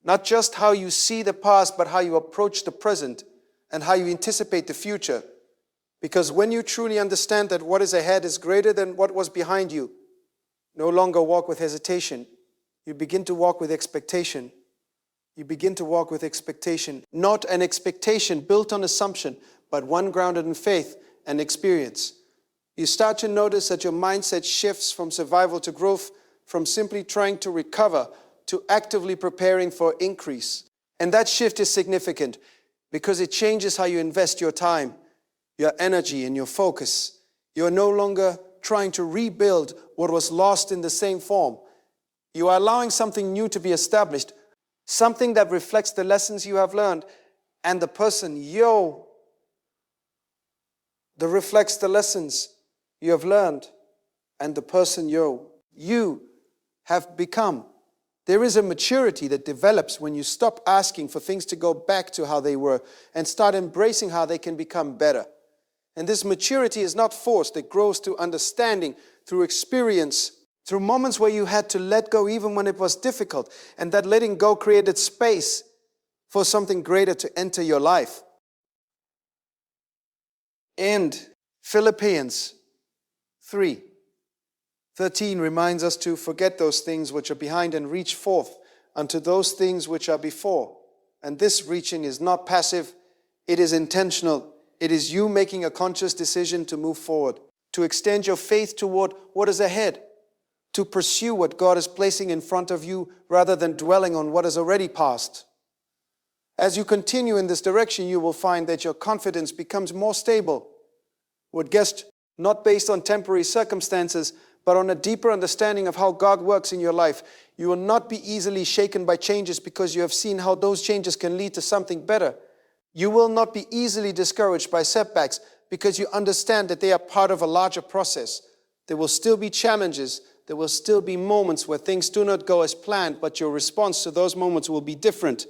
Not just how you see the past, but how you approach the present and how you anticipate the future. Because when you truly understand that what is ahead is greater than what was behind you, no longer walk with hesitation. You begin to walk with expectation. You begin to walk with expectation. Not an expectation built on assumption, but one grounded in faith and experience. You start to notice that your mindset shifts from survival to growth, from simply trying to recover to actively preparing for increase. And that shift is significant because it changes how you invest your time, your energy, and your focus. You are no longer trying to rebuild what was lost in the same form. You are allowing something new to be established, something that reflects the lessons you have learned and the person that reflects the lessons you have learned and the person you have become. There is a maturity that develops when you stop asking for things to go back to how they were and start embracing how they can become better. And this maturity is not forced. It grows through understanding, through experience, through moments where you had to let go even when it was difficult. And that letting go created space for something greater to enter your life. And Philippians 3:13 reminds us to forget those things which are behind and reach forth unto those things which are before. And this reaching is not passive, it is intentional. It is you making a conscious decision to move forward, to extend your faith toward what is ahead, to pursue what God is placing in front of you rather than dwelling on what has already passed. As you continue in this direction, you will find that your confidence becomes more stable. Not based on temporary circumstances, but on a deeper understanding of how God works in your life. You will not be easily shaken by changes because you have seen how those changes can lead to something better. You will not be easily discouraged by setbacks because you understand that they are part of a larger process. There will still be challenges. There will still be moments where things do not go as planned, but your response to those moments will be different.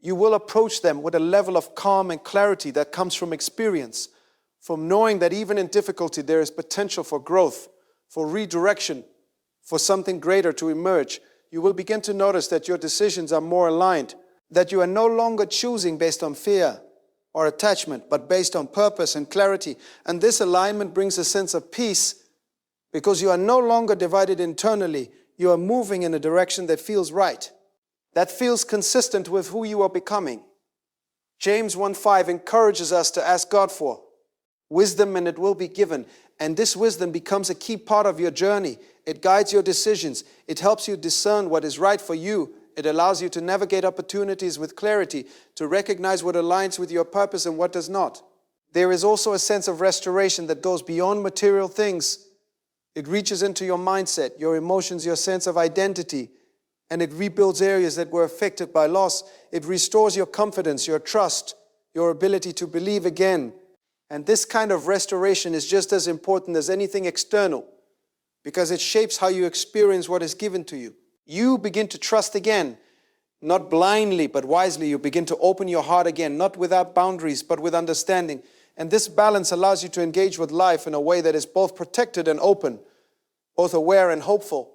You will approach them with a level of calm and clarity that comes from experience, from knowing that even in difficulty there is potential for growth, for redirection, for something greater to emerge. You will begin to notice that your decisions are more aligned, that you are no longer choosing based on fear or attachment, but based on purpose and clarity. And this alignment brings a sense of peace because you are no longer divided internally. You are moving in a direction that feels right, that feels consistent with who you are becoming. James 1:5 encourages us to ask God for wisdom and it will be given. And this wisdom becomes a key part of your journey. It guides your decisions. It helps you discern what is right for you. It allows you to navigate opportunities with clarity, to recognize what aligns with your purpose and what does not. There is also a sense of restoration that goes beyond material things. It reaches into your mindset, your emotions, your sense of identity, and it rebuilds areas that were affected by loss. It restores your confidence, your trust, your ability to believe again. And this kind of restoration is just as important as anything external because it shapes how you experience what is given to you. You begin to trust again, not blindly, but wisely. You begin to open your heart again, not without boundaries, but with understanding. And this balance allows you to engage with life in a way that is both protected and open, both aware and hopeful.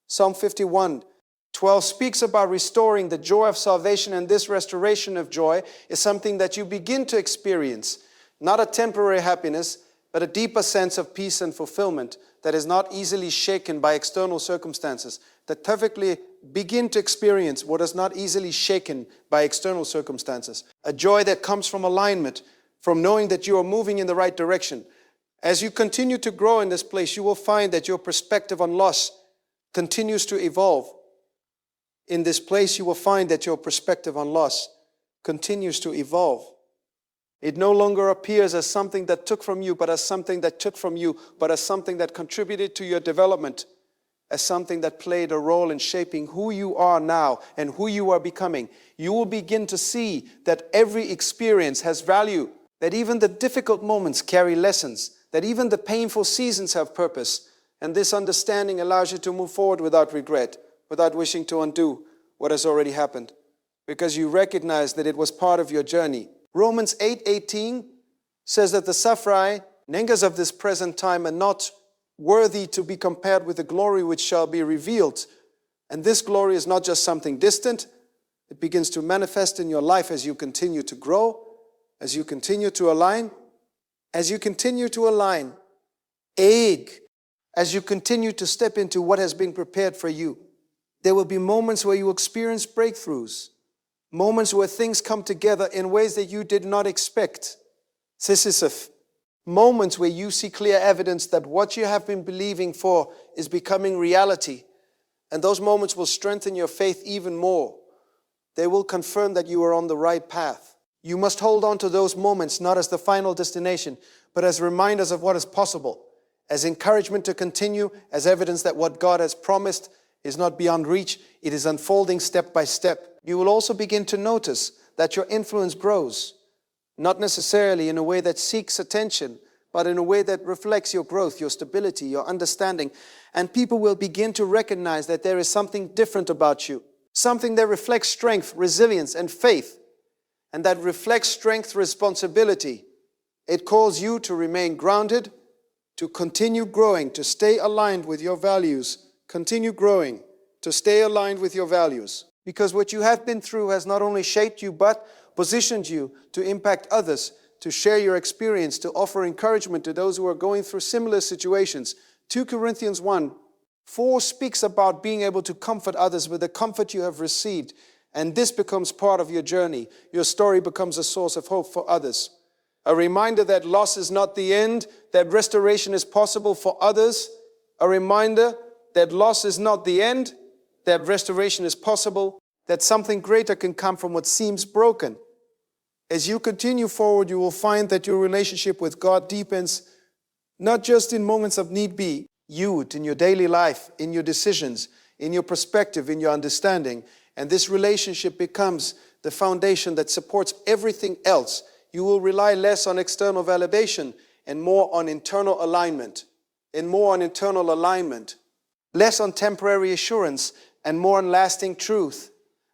Psalm 51:12 speaks about restoring the joy of salvation, and this restoration of joy is something that you begin to experience. Not a temporary happiness, but a deeper sense of peace and fulfillment that is not easily shaken by external circumstances. That perfectly begin to experience what is not easily shaken by external circumstances. A joy that comes from alignment, from knowing that you are moving in the right direction. As you continue to grow in this place, you will find that your perspective on loss continues to evolve. In this place, you will find that your perspective on loss continues to evolve. It no longer appears as something that took from you, but as something that took from you, but as something that contributed to your development, as something that played a role in shaping who you are now and who you are becoming. You will begin to see that every experience has value, that even the difficult moments carry lessons, that even the painful seasons have purpose. And this understanding allows you to move forward without regret, without wishing to undo what has already happened, because you recognize that it was part of your journey. Romans 8:18 says that the suffering and anguish of this present time are not worthy to be compared with the glory which shall be revealed. And this glory is not just something distant. It begins to manifest in your life as you continue to grow, as you continue to align, as you continue to align, as you continue to step into what has been prepared for you. There will be moments where you experience breakthroughs, moments where things come together in ways that you did not expect. Moments where you see clear evidence that what you have been believing for is becoming reality. And those moments will strengthen your faith even more. They will confirm that you are on the right path. You must hold on to those moments not as the final destination, but as reminders of what is possible, as encouragement to continue, as evidence that what God has promised is not beyond reach. It is unfolding step by step. You will also begin to notice that your influence grows, not necessarily in a way that seeks attention, but in a way that reflects your growth, your stability, your understanding. And people will begin to recognize that there is something different about you, something that reflects strength, resilience, and faith, and that reflects strength, responsibility. It calls you to remain grounded, to continue growing, to stay aligned with your values. Continue growing, to stay aligned with your values. Because what you have been through has not only shaped you, but positioned you to impact others, to share your experience, to offer encouragement to those who are going through similar situations. 2 Corinthians 1:4 speaks about being able to comfort others with the comfort you have received. And this becomes part of your journey. Your story becomes a source of hope for others. A reminder that loss is not the end, that restoration is possible for others. A reminder that loss is not the end, that restoration is possible, that something greater can come from what seems broken. As you continue forward, you will find that your relationship with God deepens, not just in moments of need be, in your daily life, in your decisions, in your perspective, in your understanding. And this relationship becomes the foundation that supports everything else. You will rely less on external validation and more on internal alignment, less on temporary assurance and more on lasting truth.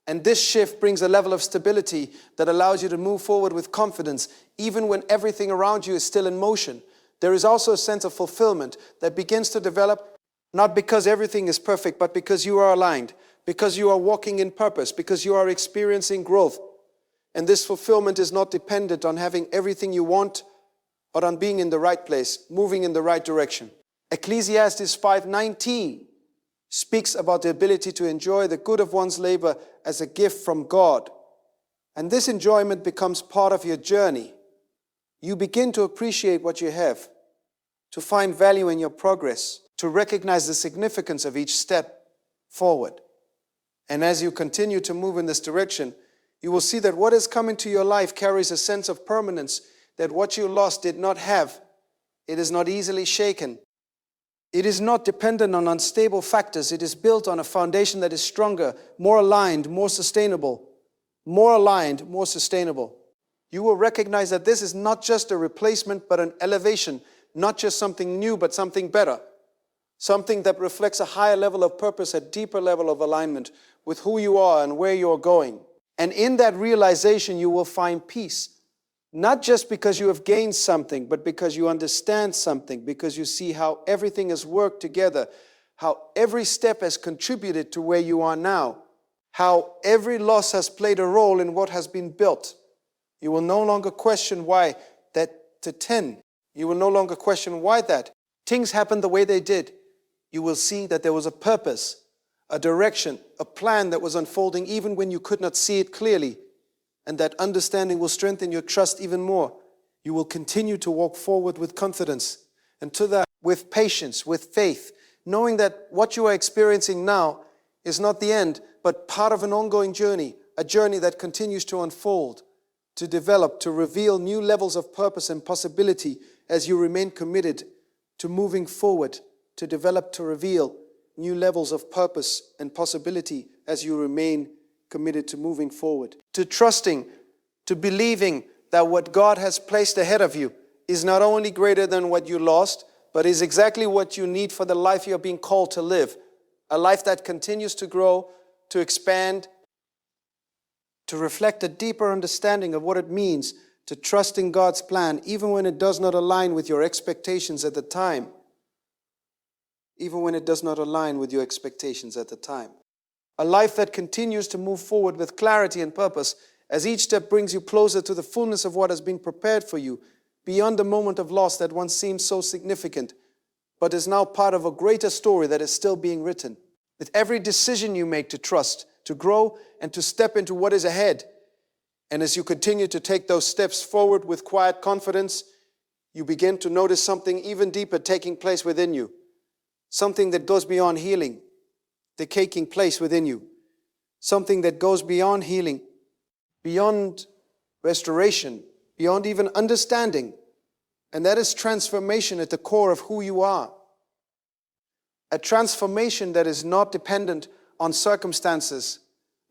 And this shift brings a level of stability that allows you to move forward with confidence, even when everything around you is still in motion. There is also a sense of fulfillment that begins to develop, not because everything is perfect, but because you are aligned, because you are walking in purpose, because you are experiencing growth. And this fulfillment is not dependent on having everything you want, but on being in the right place, moving in the right direction. Ecclesiastes 5:19 speaks about the ability to enjoy the good of one's labor as a gift from God. And this enjoyment becomes part of your journey. You begin to appreciate what you have, to find value in your progress, to recognize the significance of each step forward. And as you continue to move in this direction, you will see that what has come into your life carries a sense of permanence that what you lost did not have. It is not easily shaken. It is not dependent on unstable factors. It is built on a foundation that is stronger, more aligned, more sustainable. You will recognize that this is not just a replacement, but an elevation, not just something new, but something better. Something that reflects a higher level of purpose, a deeper level of alignment with who you are and where you are going. And in that realization, you will find peace. Not just because you have gained something, but because you understand something, because you see how everything has worked together, how every step has contributed to where you are now, how every loss has played a role in what has been built. You will no longer question why that to 10. You will no longer question why that things happened the way they did. You will see that there was a purpose, a direction, a plan that was unfolding even when you could not see it clearly. And that understanding will strengthen your trust even more. You will continue to walk forward with confidence, And to that, with patience, with faith, knowing that what you are experiencing now is not the end, but part of an ongoing journey, a journey that continues to unfold, to develop, to reveal new levels of purpose and possibility as you remain committed to moving forward, to develop, to reveal new levels of purpose and possibility as you remain committed to moving forward. To trusting, to believing that what God has placed ahead of you is not only greater than what you lost, but is exactly what you need for the life you're being called to live. A life that continues to grow, to expand, to reflect a deeper understanding of what it means to trust in God's plan, even when it does not align with your expectations at the time. Even when it does not align with your expectations at the time. A life that continues to move forward with clarity and purpose as each step brings you closer to the fullness of what has been prepared for you, beyond the moment of loss that once seemed so significant, but is now part of a greater story that is still being written. With every decision you make to trust, to grow, and to step into what is ahead, and as you continue to take those steps forward with quiet confidence, you begin to notice something even deeper taking place within you. Something that goes beyond healing, taking place within you. Something that goes beyond healing, beyond restoration, beyond even understanding. And that is transformation at the core of who you are. A transformation that is not dependent on circumstances,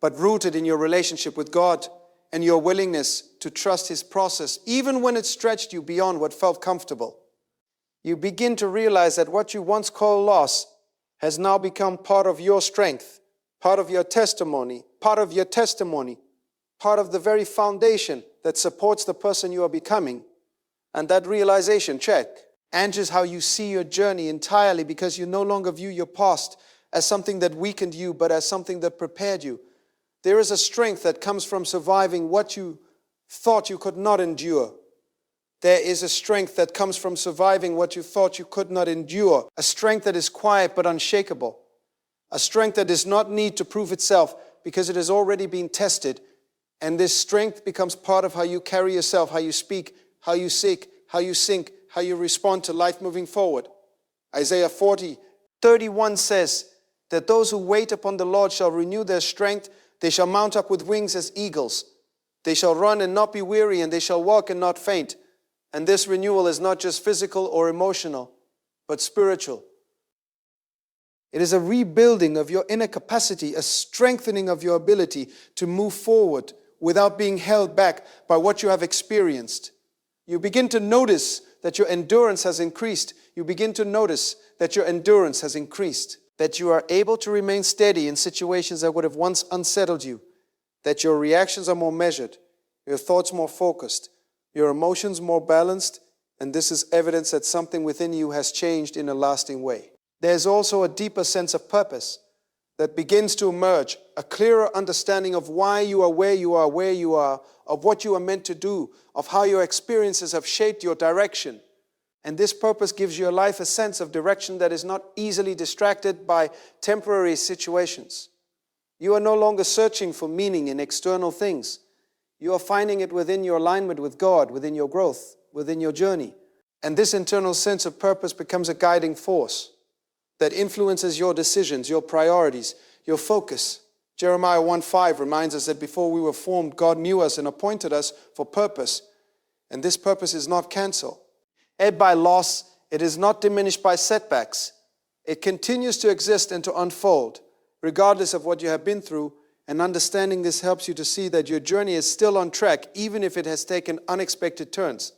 but rooted in your relationship with God and your willingness to trust His process, even when it stretched you beyond what felt comfortable. You begin to realize that what you once called loss has now become part of your strength, part of your testimony, part of the very foundation that supports the person you are becoming. And that realization, changes how you see your journey entirely, because you no longer view your past as something that weakened you, but as something that prepared you. There is a strength that comes from surviving what you thought you could not endure. There is a strength that comes from surviving what you thought you could not endure. A strength that is quiet but unshakable. A strength that does not need to prove itself because it has already been tested. And this strength becomes part of how you carry yourself, how you speak, how you seek, how you think, how you respond to life moving forward. Isaiah 40:31 says that those who wait upon the Lord shall renew their strength. They shall mount up with wings as eagles. They shall run and not be weary, and they shall walk and not faint. And this renewal is not just physical or emotional, but spiritual. It is a rebuilding of your inner capacity, a strengthening of your ability to move forward without being held back by what you have experienced. You begin to notice that your endurance has increased. You begin to notice that your endurance has increased. That you are able to remain steady in situations that would have once unsettled you. That your reactions are more measured, your thoughts more focused, your emotions more balanced, and this is evidence that something within you has changed in a lasting way. There's also a deeper sense of purpose that begins to emerge, a clearer understanding of why you are where you are, of what you are meant to do, of how your experiences have shaped your direction. And this purpose gives your life a sense of direction that is not easily distracted by temporary situations. You are no longer searching for meaning in external things. You are finding it within your alignment with God, within your growth, within your journey. And this internal sense of purpose becomes a guiding force that influences your decisions, your priorities, your focus. Jeremiah 1:5 reminds us that before we were formed, God knew us and appointed us for purpose. And this purpose is not canceled. Ed by loss, it is not diminished by setbacks. It continues to exist and to unfold, regardless of what you have been through. And understanding this helps you to see that your journey is still on track, even if it has taken unexpected turns.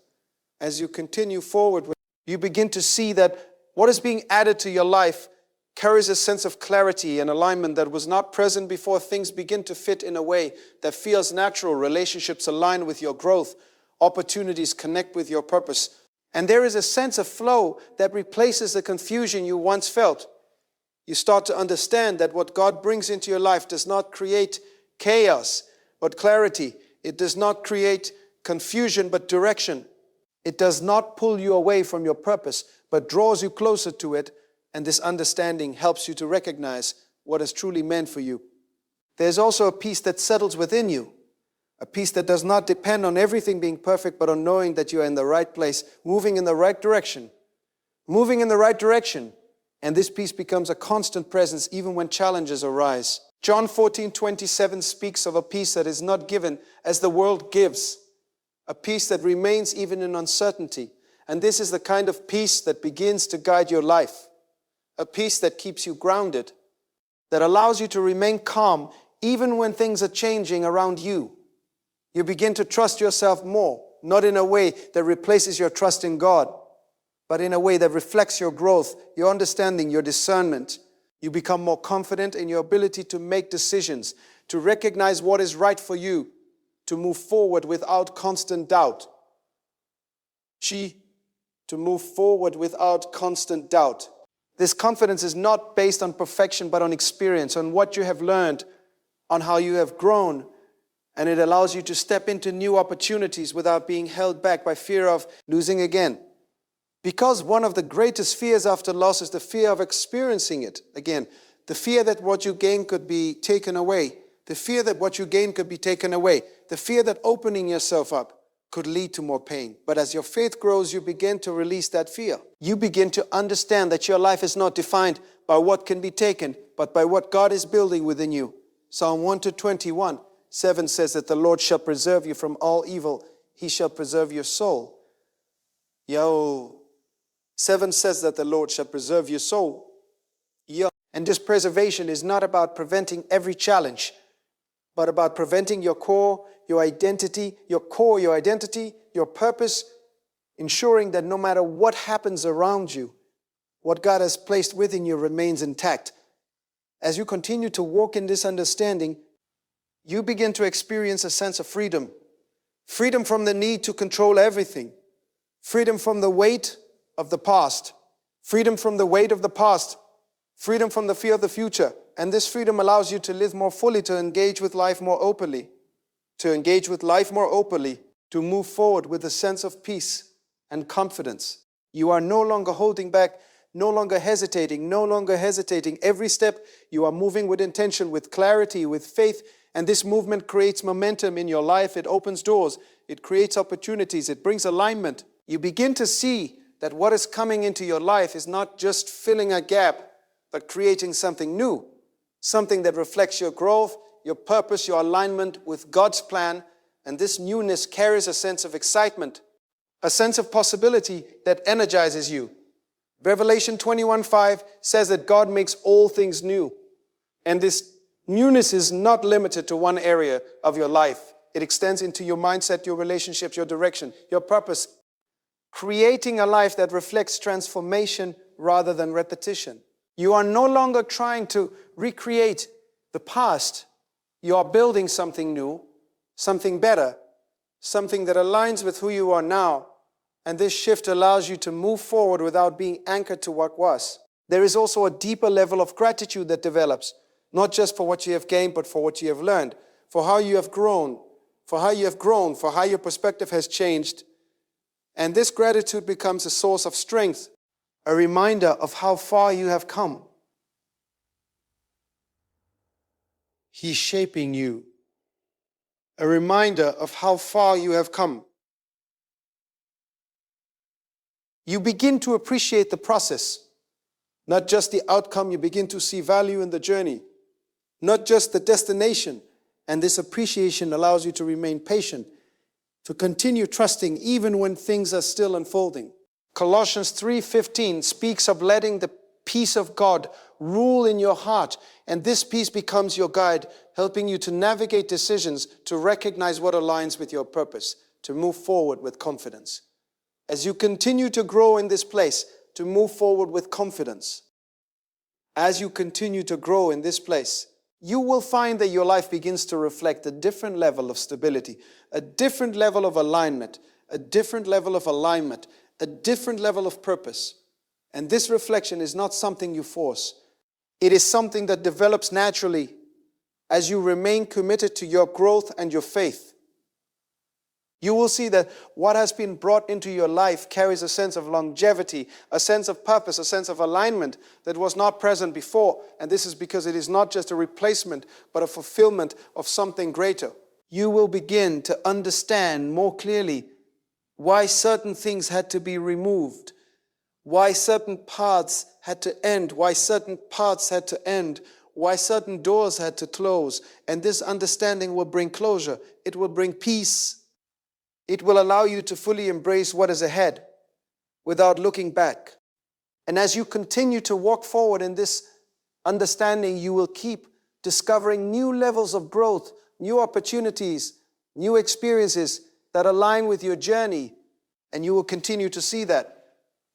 As you continue forward, you begin to see that what is being added to your life carries a sense of clarity and alignment that was not present before. Things begin to fit in a way that feels natural. Relationships align with your growth. Opportunities connect with your purpose. And there is a sense of flow that replaces the confusion you once felt. You start to understand that what God brings into your life does not create chaos, but clarity. It does not create confusion, but direction. It does not pull you away from your purpose, but draws you closer to it. And this understanding helps you to recognize what is truly meant for you. There's also a peace that settles within you. A peace that does not depend on everything being perfect, but on knowing that you are in the right place, moving in the right direction. moving in the right direction. And this peace becomes a constant presence even when challenges arise. John 14:27 speaks of a peace that is not given as the world gives, a peace that remains even in uncertainty. And this is the kind of peace that begins to guide your life, a peace that keeps you grounded, that allows you to remain calm even when things are changing around you. You begin to trust yourself more, not in a way that replaces your trust in God, but in a way that reflects your growth, your understanding, your discernment. You become more confident in your ability to make decisions, to recognize what is right for you, to move forward without constant doubt. To move forward without constant doubt. This confidence is not based on perfection, but on experience, on what you have learned, on how you have grown, and it allows you to step into new opportunities without being held back by fear of losing again. Because one of the greatest fears after loss is the fear of experiencing it again. The fear that what you gain could be taken away. The fear that what you gain could be taken away. The fear that opening yourself up could lead to more pain. But as your faith grows, you begin to release that fear. You begin to understand that your life is not defined by what can be taken, but by what God is building within you. Psalm 1:21, 7 says that the Lord shall preserve you from all evil. He shall preserve your soul. 7 says that the Lord shall preserve your soul. And this preservation is not about preventing every challenge, but about preventing your core, your identity, your purpose, ensuring that no matter what happens around you, what God has placed within you remains intact. As you continue to walk in this understanding, you begin to experience a sense of freedom. Freedom from the need to control everything. Freedom from the weight of the past. Freedom from the weight of the past. Freedom from the fear of the future. And this freedom allows you to live more fully, to engage with life more openly. To move forward with a sense of peace and confidence. You are no longer holding back, no longer hesitating. Every step you are moving with intention, with clarity, with faith, and this movement creates momentum in your life. It opens doors, it creates opportunities, it brings alignment. You begin to see that what is coming into your life is not just filling a gap, but creating something new, something that reflects your growth, your purpose, your alignment with God's plan. And this newness carries a sense of excitement, a sense of possibility that energizes you. Revelation 21:5 says that God makes all things new. And this newness is not limited to one area of your life. It extends into your mindset, your relationships, your direction, your purpose, creating a life that reflects transformation rather than repetition. You are no longer trying to recreate the past. You are building something new, something better, something that aligns with who you are now. And this shift allows you to move forward without being anchored to what was. There is also a deeper level of gratitude that develops, not just for what you have gained, but for what you have learned, for how you have grown, for how your perspective has changed. And this gratitude becomes a source of strength, a reminder of how far you have come. He's shaping you. A reminder of how far you have come. You begin to appreciate the process, not just the outcome. You begin to see value in the journey, not just the destination. And this appreciation allows you to remain patient, to continue trusting even when things are still unfolding. Colossians 3:15 speaks of letting the peace of God rule in your heart, and this peace becomes your guide, helping you to navigate decisions, to recognize what aligns with your purpose, to move forward with confidence. As you continue to grow in this place, to move forward with confidence. As you continue to grow in this place, you will find that your life begins to reflect a different level of stability, a different level of alignment, a different level of purpose. And this reflection is not something you force. It is something that develops naturally as you remain committed to your growth and your faith. You will see that what has been brought into your life carries a sense of longevity, a sense of purpose, a sense of alignment that was not present before. And this is because it is not just a replacement, but a fulfillment of something greater. You will begin to understand more clearly why certain things had to be removed, why certain paths had to end, why certain paths had to end, why certain doors had to close. And this understanding will bring closure. It will bring peace. It will allow you to fully embrace what is ahead without looking back. And as you continue to walk forward in this understanding, you will keep discovering new levels of growth, new opportunities, new experiences that align with your journey. And you will continue to see that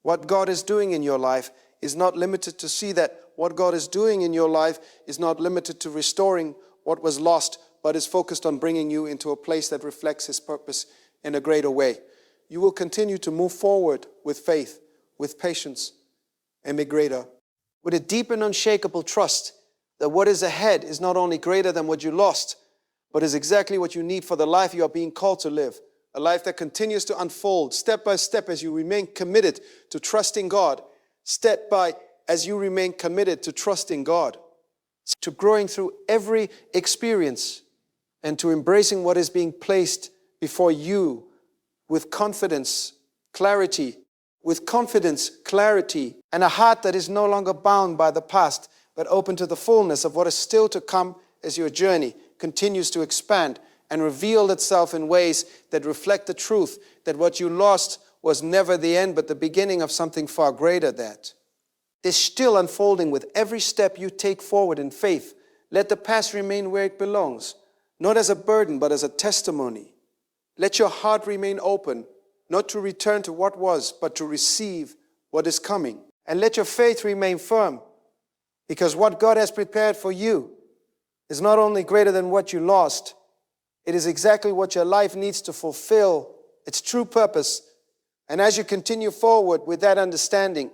what God is doing in your life is not limited to see that what God is doing in your life is not limited to restoring what was lost, but is focused on bringing you into a place that reflects His purpose in a greater way. You will continue to move forward with faith, with patience, and be greater, with a deep and unshakable trust that what is ahead is not only greater than what you lost, but is exactly what you need for the life you are being called to live. A life that continues to unfold step by step as you remain committed to trusting God, step by as you remain committed to trusting God, to growing through every experience and to embracing what is being placed before you with confidence, clarity, and a heart that is no longer bound by the past, but open to the fullness of what is still to come as your journey continues to expand and reveal itself in ways that reflect the truth that what you lost was never the end, but the beginning of something far greater that is still unfolding with every step you take forward in faith. Let the past remain where it belongs, not as a burden, but as a testimony. Let your heart remain open, not to return to what was, but to receive what is coming. And let your faith remain firm, because what God has prepared for you is not only greater than what you lost, it is exactly what your life needs to fulfill its true purpose. And as you continue forward with that understanding,